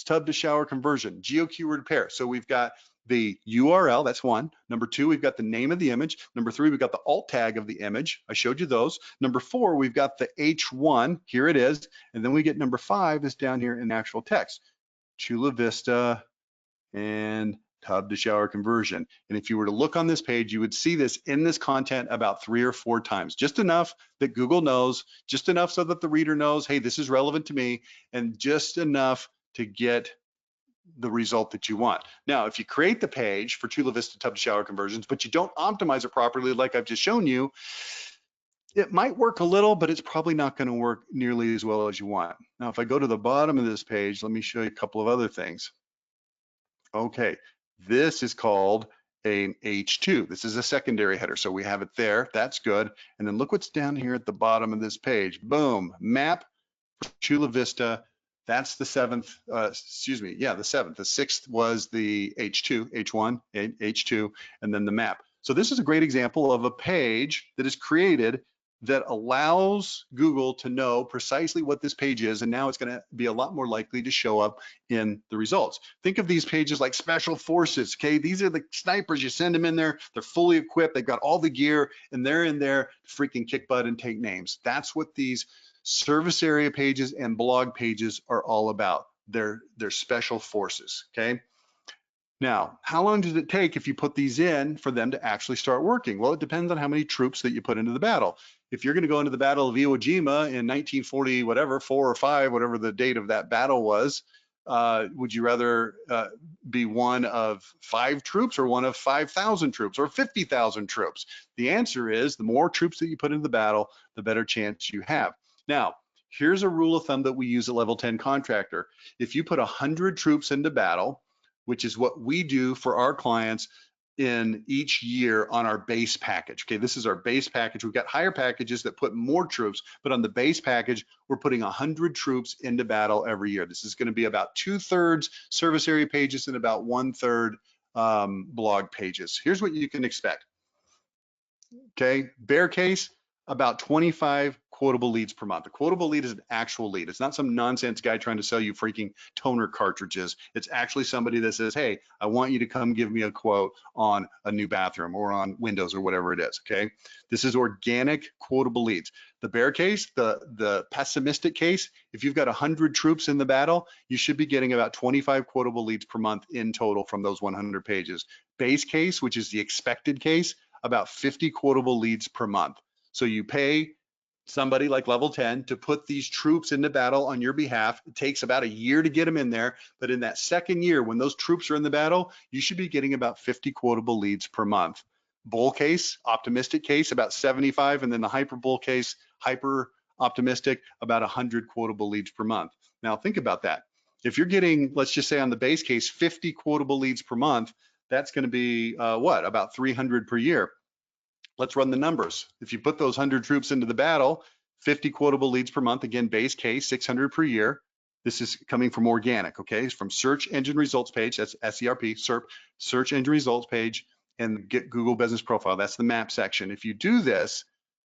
Tub to shower conversion, geo keyword pair. So we've got the URL, that's one. Number 2, we've got the name of the image. Number 3, we've got the alt tag of the image. I showed you those. Number 4, we've got the H1, here it is. And then we get number 5 is down here in actual text, Chula Vista and tub to shower conversion. And if you were to look on this page, you would see this in this content about 3 or 4 times, just enough that Google knows, just enough so that the reader knows, hey, this is relevant to me, and just enough to get the result that you want. Now, if you create the page for Chula Vista tub to shower conversions, but you don't optimize it properly like I've just shown you, it might work a little, but it's probably not going to work nearly as well as you want. Now, if I go to the bottom of this page, let me show you a couple of other things. Okay, this is called an H2. This is a secondary header, so we have it there. That's good. And then look what's down here at the bottom of this page. Boom, map for Chula Vista. That's the 7th, the 7th. The 6th was the H2, H1, H2, and then the map. So this is a great example of a page that is created that allows Google to know precisely what this page is, and now it's going to be a lot more likely to show up in the results. Think of these pages like special forces, okay? These are the snipers, you send them in there, they're fully equipped, they've got all the gear, and they're in there to freaking kick butt and take names. That's what these service area pages and blog pages are all about. They're special forces, okay? Now, how long does it take if you put these in for them to actually start working? Well, it depends on how many troops that you put into the battle. If you're going to go into the Battle of Iwo Jima in 1940, whatever, 4 or 5, whatever the date of that battle was, would you rather be one of 5 troops or one of 5,000 troops or 50,000 troops? The answer is the more troops that you put into the battle, the better chance you have. Now, here's a rule of thumb that we use at Level 10 Contractor. If you put 100 troops into battle, which is what we do for our clients in each year on our base package. Okay, this is our base package. We've got higher packages that put more troops, but on the base package, we're putting 100 troops into battle every year. This is going to be about 2/3 service area pages and about 1/3 blog pages. Here's what you can expect. Okay, bear case, about 25 quotable leads per month. A quotable lead is an actual lead. It's not some nonsense guy trying to sell you freaking toner cartridges. It's actually somebody that says, hey, I want you to come give me a quote on a new bathroom or on windows or whatever it is, okay? This is organic quotable leads. The bear case, the pessimistic case, if you've got 100 troops in the battle, you should be getting about 25 quotable leads per month in total from those 100 pages. Base case, which is the expected case, about 50 quotable leads per month. So you pay somebody like Level 10 to put these troops into battle on your behalf. It takes about a year to get them in there, but in that second year, when those troops are in the battle, you should be getting about 50 quotable leads per month. Bull case, optimistic case, about 75, and then the hyper bull case, hyper optimistic, about 100 quotable leads per month. Now think about that. If you're getting, let's just say on the base case, 50 quotable leads per month, that's going to be what, about 300 per year. Let's run the numbers. If you put those 100 troops into the battle, 50 quotable leads per month, again, base case, 600 per year. This is coming from organic, okay? It's from search engine results page, that's SERP, SERP, search engine results page, and get Google Business Profile, that's the map section. If you do this,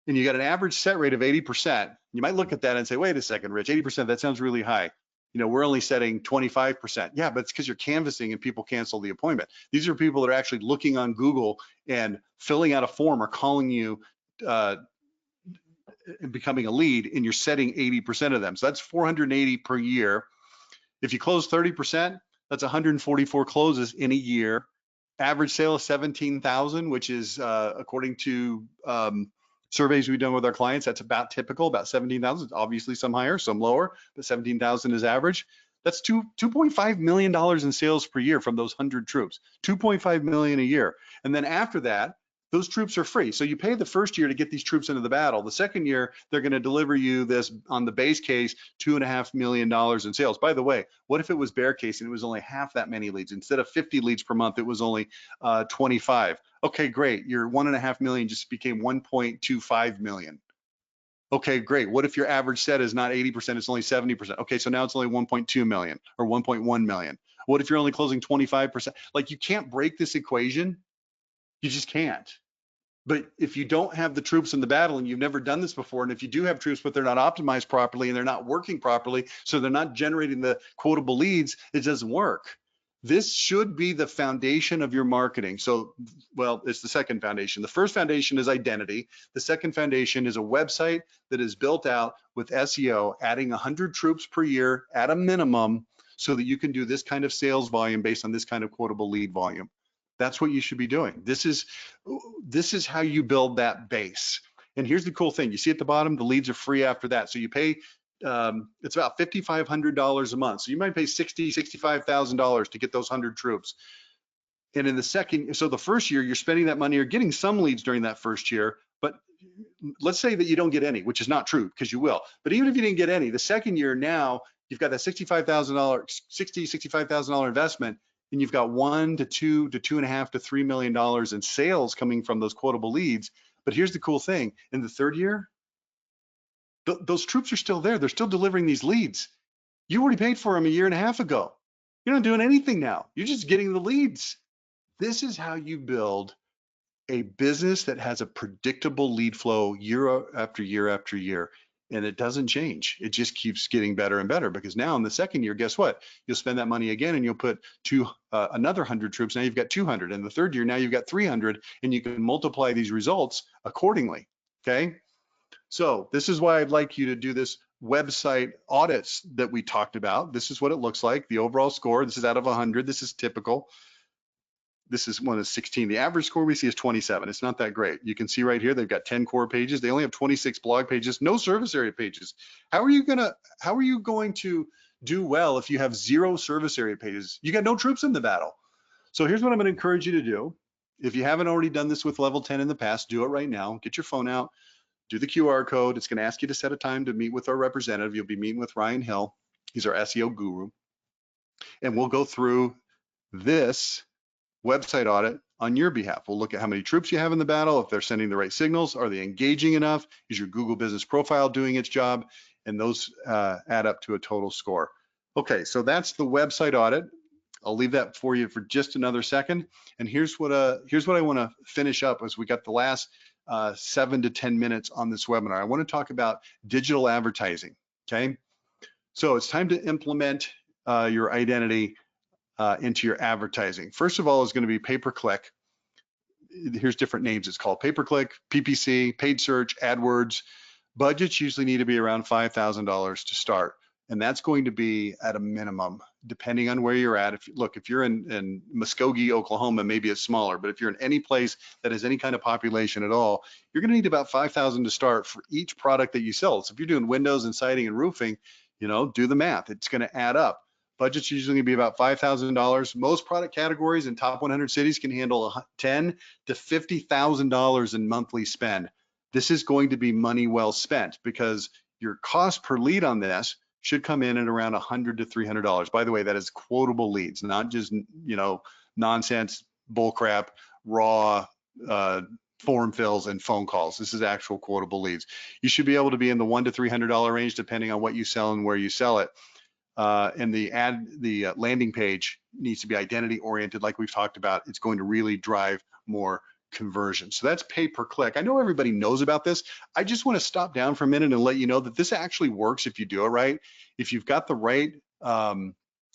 and you got an average set rate of 80%, you might look at that and say, wait a second, Rich, 80%, that sounds really high. You know, we're only setting 25%. Yeah, but it's because you're canvassing and people cancel the appointment. These are people that are actually looking on Google and filling out a form or calling you and becoming a lead, and you're setting 80% of them. So that's 480 per year. If you close 30%, that's 144 closes in a year. Average sale of 17,000, which is according to surveys we've done with our clients, that's about typical, about 17,000. Obviously some higher, some lower, but 17,000 is average. That's $2.5 million in sales per year from those 100 troops, 2.5 million a year. And then after that, those troops are free. So you pay the first year to get these troops into the battle. The second year, they're going to deliver you this on the base case, $2.5 million in sales. By the way, what if it was bear case and it was only half that many leads? Instead of 50 leads per month, it was only 25. Okay, great. Your $1.5 million just became 1.25 million. Okay, great. What if your average set is not 80%, it's only 70%? Okay, so now it's only 1.2 million or 1.1 million. What if you're only closing 25%? Like, you can't break this equation. You just can't. But if you don't have the troops in the battle and you've never done this before, and if you do have troops, but they're not optimized properly and they're not working properly, so they're not generating the quotable leads, it doesn't work. This should be the foundation of your marketing. So, well, it's the second foundation. The first foundation is identity. The second foundation is a website that is built out with SEO, adding 100 troops per year at a minimum so that you can do this kind of sales volume based on this kind of quotable lead volume. That's what you should be doing. This is how you build that base. And here's the cool thing. You see at the bottom, the leads are free after that. So you pay, it's about $5,500 a month. So you might pay $65,000 to get those 100 troops. And in the second, so the first year, you're spending that money or getting some leads during that first year, but let's say that you don't get any, which is not true because you will. But even if you didn't get any, the second year now, you've got that $65,000 investment, and you've got $1 to $2 to $2.5 to $3 million in sales coming from those quotable leads. But here's the cool thing. In the third year, those troops are still there. They're still delivering these leads. You already paid for them a year and a half ago. You're not doing anything now. You're just getting the leads. This is how you build a business that has a predictable lead flow year after year after year. And it doesn't change. It just keeps getting better and better, because now in the second year, guess what? You'll spend that money again and you'll put another 100 troops. Now you've got 200. And the third year, now you've got 300, and you can multiply these results accordingly. Okay. So this is why I'd like you to do this website audits that we talked about. This is what it looks like. The overall score, this is out of 100. This is typical. This is one is 16. The average score we see is 27. It's not that great. You can see right here, they've got 10 core pages. They only have 26 blog pages, no service area pages. How are you going to do well if you have 0 service area pages? You got no troops in the battle. So here's what I'm going to encourage you to do. If you haven't already done this with level 10 in the past, do it right now. Get your phone out, do the QR code. It's going to ask you to set a time to meet with our representative. You'll be meeting with Ryan Hill. He's our SEO guru. And we'll go through this website audit on your behalf. We'll look at how many troops you have in the battle, if they're sending the right signals, are they engaging enough, is your Google business profile doing its job, and those add up to a total score. Okay, so that's the website audit. I'll leave that for you for just another second. And here's what I want to finish up as we got the last 7 to 10 minutes on this webinar. I want to talk about digital advertising. Okay, so it's time to implement your identity into your advertising. First of all, is going to be pay-per-click. Here's different names it's called: pay-per-click, PPC, paid search, AdWords. Budgets usually need to be around $5,000 to start. And that's going to be at a minimum, depending on where you're at. If you're in Muskogee, Oklahoma, maybe it's smaller, but if you're in any place that has any kind of population at all, you're going to need about $5,000 to start for each product that you sell. So if you're doing windows and siding and roofing, do the math. It's going to add up. Budget's usually going to be about $5,000. Most product categories in top 100 cities can handle $10,000 to $50,000 in monthly spend. This is going to be money well spent, because your cost per lead on this should come in at around $100 to $300. By the way, that is quotable leads, not just nonsense, bullcrap, raw form fills and phone calls. This is actual quotable leads. You should be able to be in the $100 to $300 range, depending on what you sell and where you sell it. And the landing page needs to be identity oriented, like we've talked about. It's going to really drive more conversion. So that's pay-per-click. I know everybody knows about this. I just want to stop down for a minute and let you know that this actually works if you do it right. If you've got the right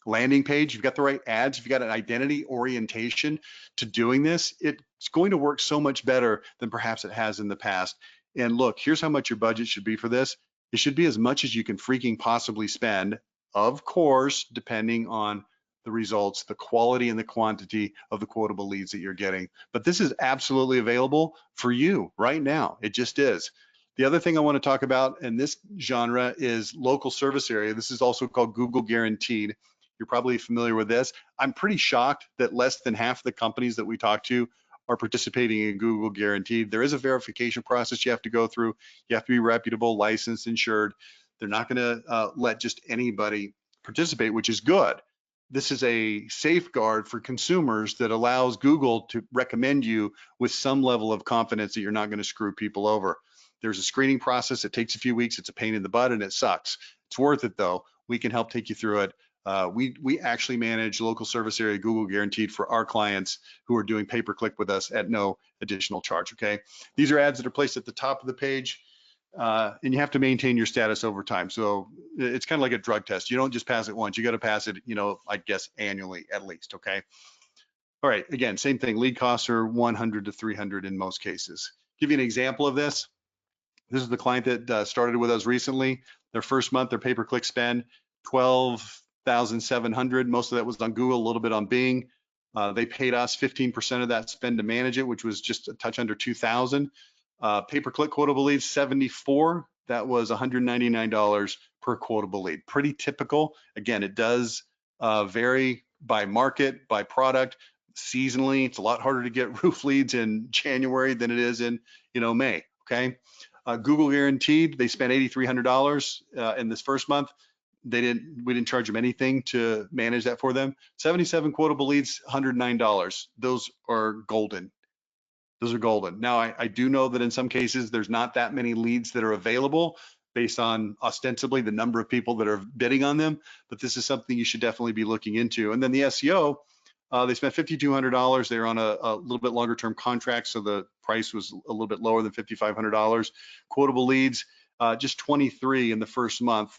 landing page, you've got the right ads, if you've got an identity orientation to doing this, it's going to work so much better than perhaps it has in the past. And look, here's how much your budget should be for this. It should be as much as you can freaking possibly spend, of course, depending on the results, the quality and the quantity of the quotable leads that you're getting. But this is absolutely available for you right now. It just is. The other thing I want to talk about in this genre is local service area. This is also called Google Guaranteed. You're probably familiar with this. I'm pretty shocked that less than half the companies that we talk to are participating in Google Guaranteed. There is a verification process you have to go through. You have to be reputable, licensed, insured. They're not going to let just anybody participate, which is good. This is a safeguard for consumers that allows Google to recommend you with some level of confidence that you're not going to screw people over. There's a screening process. It takes a few weeks. It's a pain in the butt and it sucks. It's worth it though. We can help take you through it. We actually manage local service area Google guaranteed for our clients who are doing pay-per-click with us at no additional charge, okay? These are ads that are placed at the top of the page, and you have to maintain your status over time. So it's kind of like a drug test. You don't just pass it once, you got to pass it, I guess annually at least, okay? All right, again, same thing. Lead costs are 100 to 300 in most cases. Give you an example of this. This is the client that started with us recently. Their first month, their pay-per-click spend, 12,700. Most of that was on Google, a little bit on Bing. They paid us 15% of that spend to manage it, which was just a touch under 2,000. Pay-per-click quotable leads, 74. That was $199 per quotable lead. Pretty typical. Again, it does vary by market, by product, seasonally. It's a lot harder to get roof leads in January than it is in, May. Okay. Google guaranteed, they spent $8,300 in this first month. We didn't charge them anything to manage that for them. 77 quotable leads, $109. Those are golden. Those are golden. Now, I do know that in some cases, there's not that many leads that are available based on ostensibly the number of people that are bidding on them, but this is something you should definitely be looking into. And then the SEO, they spent $5,200. They're on a little bit longer term contract, so the price was a little bit lower than $5,500. Quotable leads, just 23 in the first month,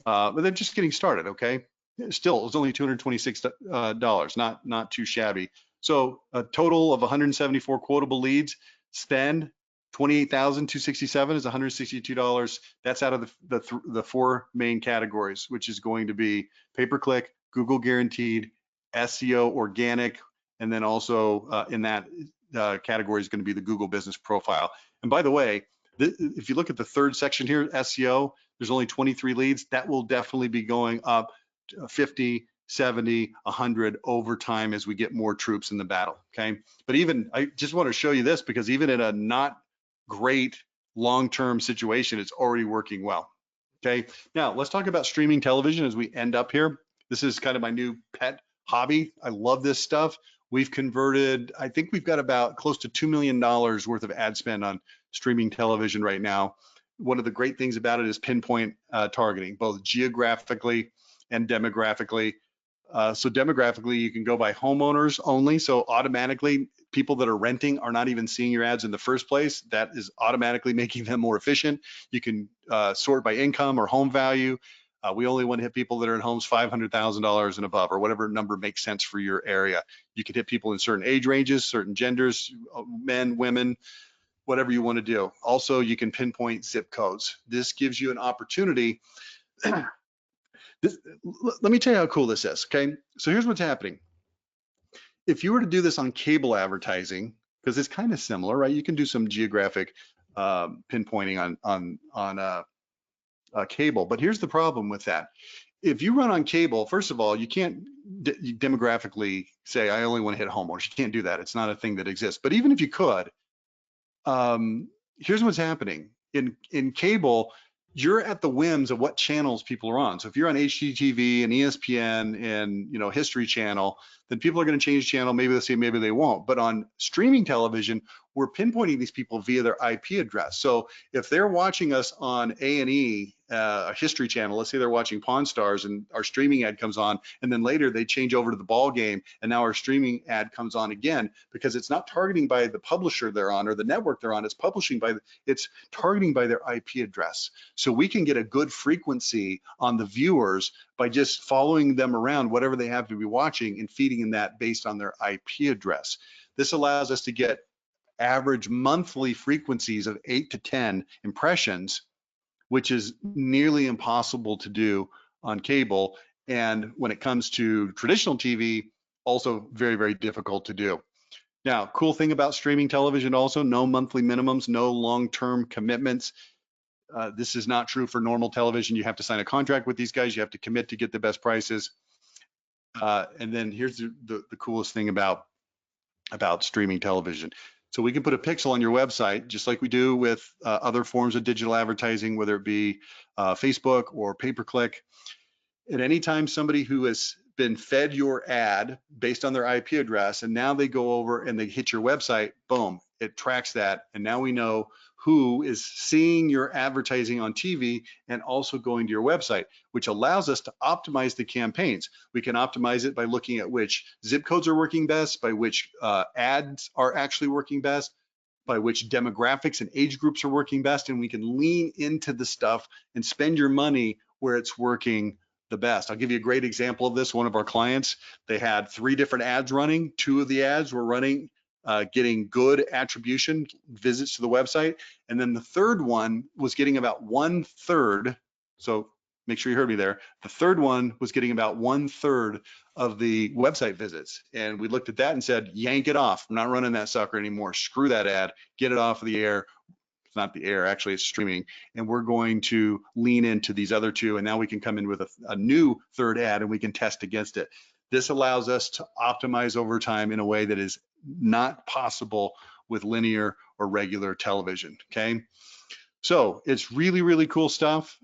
but they're just getting started, okay? Still, it was only $226, not too shabby. So a total of 174 quotable leads, spend $28,267 is $162. That's out of the four main categories, which is going to be pay-per-click, Google guaranteed, SEO, organic, and then also in that category is going to be the Google business profile. And by the way, if you look at the third section here, SEO, there's only 23 leads. That will definitely be going up to 50, 70, 100 over time as we get more troops in the battle, okay? But I just want to show you this because even in a not great long-term situation, it's already working well, okay? Now, let's talk about streaming television as we end up here. This is kind of my new pet hobby. I love this stuff. We've converted, I think we've got about close to $2 million worth of ad spend on streaming television right now. One of the great things about it is pinpoint targeting, both geographically and demographically. So demographically, you can go by homeowners only. So automatically, people that are renting are not even seeing your ads in the first place. That is automatically making them more efficient. You can sort by income or home value. We only want to hit people that are in homes $500,000 and above, or whatever number makes sense for your area. You can hit people in certain age ranges, certain genders, men, women, whatever you want to do. Also, you can pinpoint zip codes. This gives you an opportunity. Let me tell you how cool this is, okay? So here's what's happening. If you were to do this on cable advertising, because it's kind of similar, right? You can do some geographic pinpointing on cable, but here's the problem with that. If you run on cable, first of all, you can't demographically say, I only want to hit homeowners. You can't do that. It's not a thing that exists. But even if you could, here's what's happening. In cable, you're at the whims of what channels people are on. So if you're on HGTV and ESPN and History Channel, then people are going to change channel. Maybe they'll see, maybe they won't. But on streaming television, we're pinpointing these people via their IP address. So if they're watching us on A&E, a History Channel, let's say they're watching Pawn Stars and our streaming ad comes on, and then later they change over to the ball game, and now our streaming ad comes on again, because it's not targeting by the publisher they're on or the network they're on. It's targeting by their IP address. So we can get a good frequency on the viewers by just following them around, whatever they have to be watching, and feeding them that based on their IP address. This allows us to get average monthly frequencies of 8 to 10 impressions, which is nearly impossible to do on cable. And when it comes to traditional TV, also very, very difficult to do. Now, cool thing about streaming television also, no monthly minimums, no long-term commitments. This is not true for normal television. You have to sign a contract with these guys. You have to commit to get the best prices. And then here's the coolest thing about streaming television. So we can put a pixel on your website, just like we do with other forms of digital advertising, whether it be Facebook or pay-per-click. At any time somebody who has been fed your ad based on their IP address, and now they go over and they hit your website, boom, it tracks that. And now we know who is seeing your advertising on TV and also going to your website, which allows us to optimize the campaigns. We can optimize it by looking at which zip codes are working best, by which ads are actually working best, by which demographics and age groups are working best, and we can lean into the stuff and spend your money where it's working the best. I'll give you a great example of this. One of our clients, they had 3 different ads running. 2 of the ads were running, getting good attribution, visits to the website. And then the third one was getting about 1/3. So make sure you heard me there. The third one was getting about 1/3 of the website visits. And we looked at that and said, yank it off. I'm not running that sucker anymore. Screw that ad, get it off of the air. It's not the air, actually it's streaming. And we're going to lean into these other 2. And now we can come in with a new third ad and we can test against it. This allows us to optimize over time in a way that is not possible with linear or regular television, okay? So it's really, really cool stuff.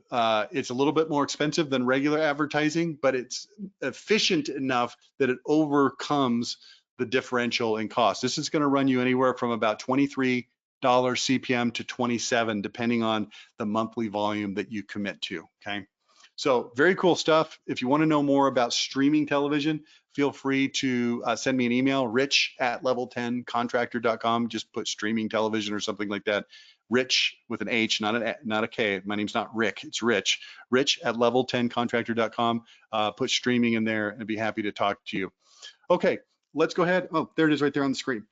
It's a little bit more expensive than regular advertising, but it's efficient enough that it overcomes the differential in cost. This is gonna run you anywhere from about $23 CPM to $27, depending on the monthly volume that you commit to, okay? So very cool stuff. If you want to know more about streaming television, feel free to send me an email, rich@level10contractor.com. Just put streaming television or something like that. Rich with an H, not a K. My name's not Rick, it's Rich. Rich@level10contractor.com. Put streaming in there and I'd be happy to talk to you. Okay, let's go ahead. Oh, there it is right there on the screen.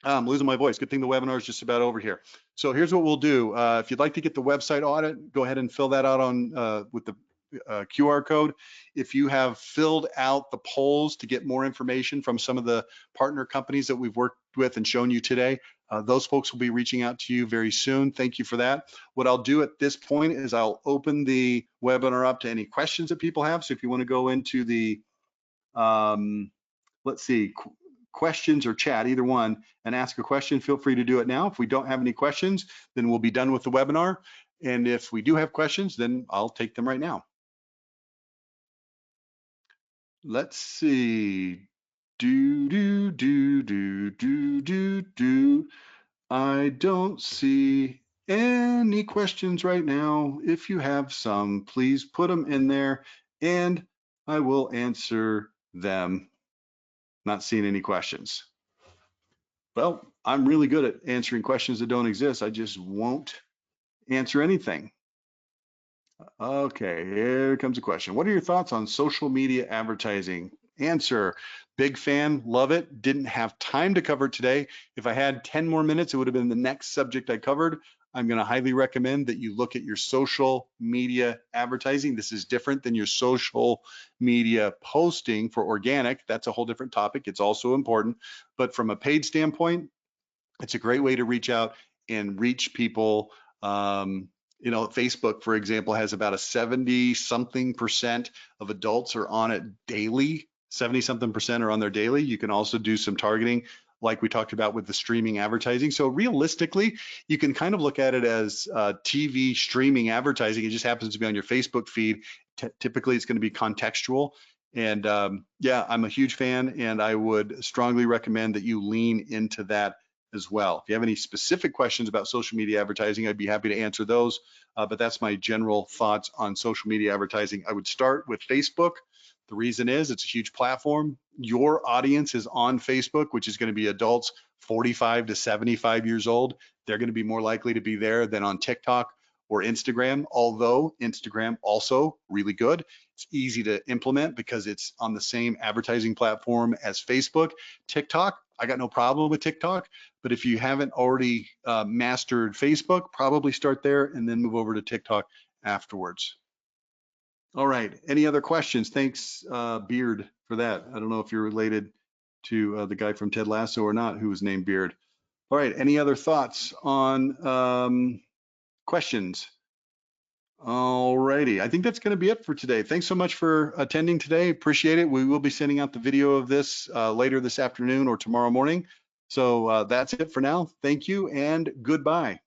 I'm losing my voice. Good thing the webinar is just about over here. So here's what we'll do. If you'd like to get the website audit, go ahead and fill that out on with the QR code. If you have filled out the polls to get more information from some of the partner companies that we've worked with and shown you today, those folks will be reaching out to you very soon. Thank you for that. What I'll do at this point is I'll open the webinar up to any questions that people have. So if you want to go into the, let's see, questions or chat, either one, and ask a question, feel free to do it now. If we don't have any questions, then we'll be done with the webinar. And if we do have questions, then I'll take them right now. Let's see. I don't see any questions right now. If you have some, please put them in there and I will answer them. Not seeing any questions. Well, I'm really good at answering questions that don't exist. I just won't answer anything. Okay, here comes a question. What are your thoughts on social media advertising? Answer, big fan, love it. Didn't have time to cover it today. If I had 10 more minutes, it would have been the next subject I covered. I'm going to highly recommend that you look at your social media advertising. This is different than your social media posting for organic. That's a whole different topic. It's also important. But from a paid standpoint, it's a great way to reach out and reach people. You know, Facebook, for example, has about a 70-something% of adults are on it daily. 70-something% are on there daily. You can also do some targeting like we talked about with the streaming advertising. So realistically, you can kind of look at it as TV streaming advertising. It just happens to be on your Facebook feed. Typically, it's going to be contextual. And yeah, I'm a huge fan, and I would strongly recommend that you lean into that as well. If you have any specific questions about social media advertising, I'd be happy to answer those. But that's my general thoughts on social media advertising. I would start with Facebook. The reason is it's a huge platform. Your audience is on Facebook, which is going to be adults 45 to 75 years old. They're going to be more likely to be there than on TikTok or Instagram, although Instagram also really good. It's easy to implement because it's on the same advertising platform as Facebook. TikTok, I got no problem with TikTok, but if you haven't already mastered Facebook, probably start there and then move over to TikTok afterwards. All right, any other questions? Thanks, Beard, for that. I don't know if you're related to the guy from Ted Lasso or not, who was named Beard. All right, any other thoughts on questions? All righty, I think that's going to be it for today. Thanks so much for attending today. Appreciate it. We will be sending out the video of this later this afternoon or tomorrow morning. So that's it for now. Thank you and goodbye.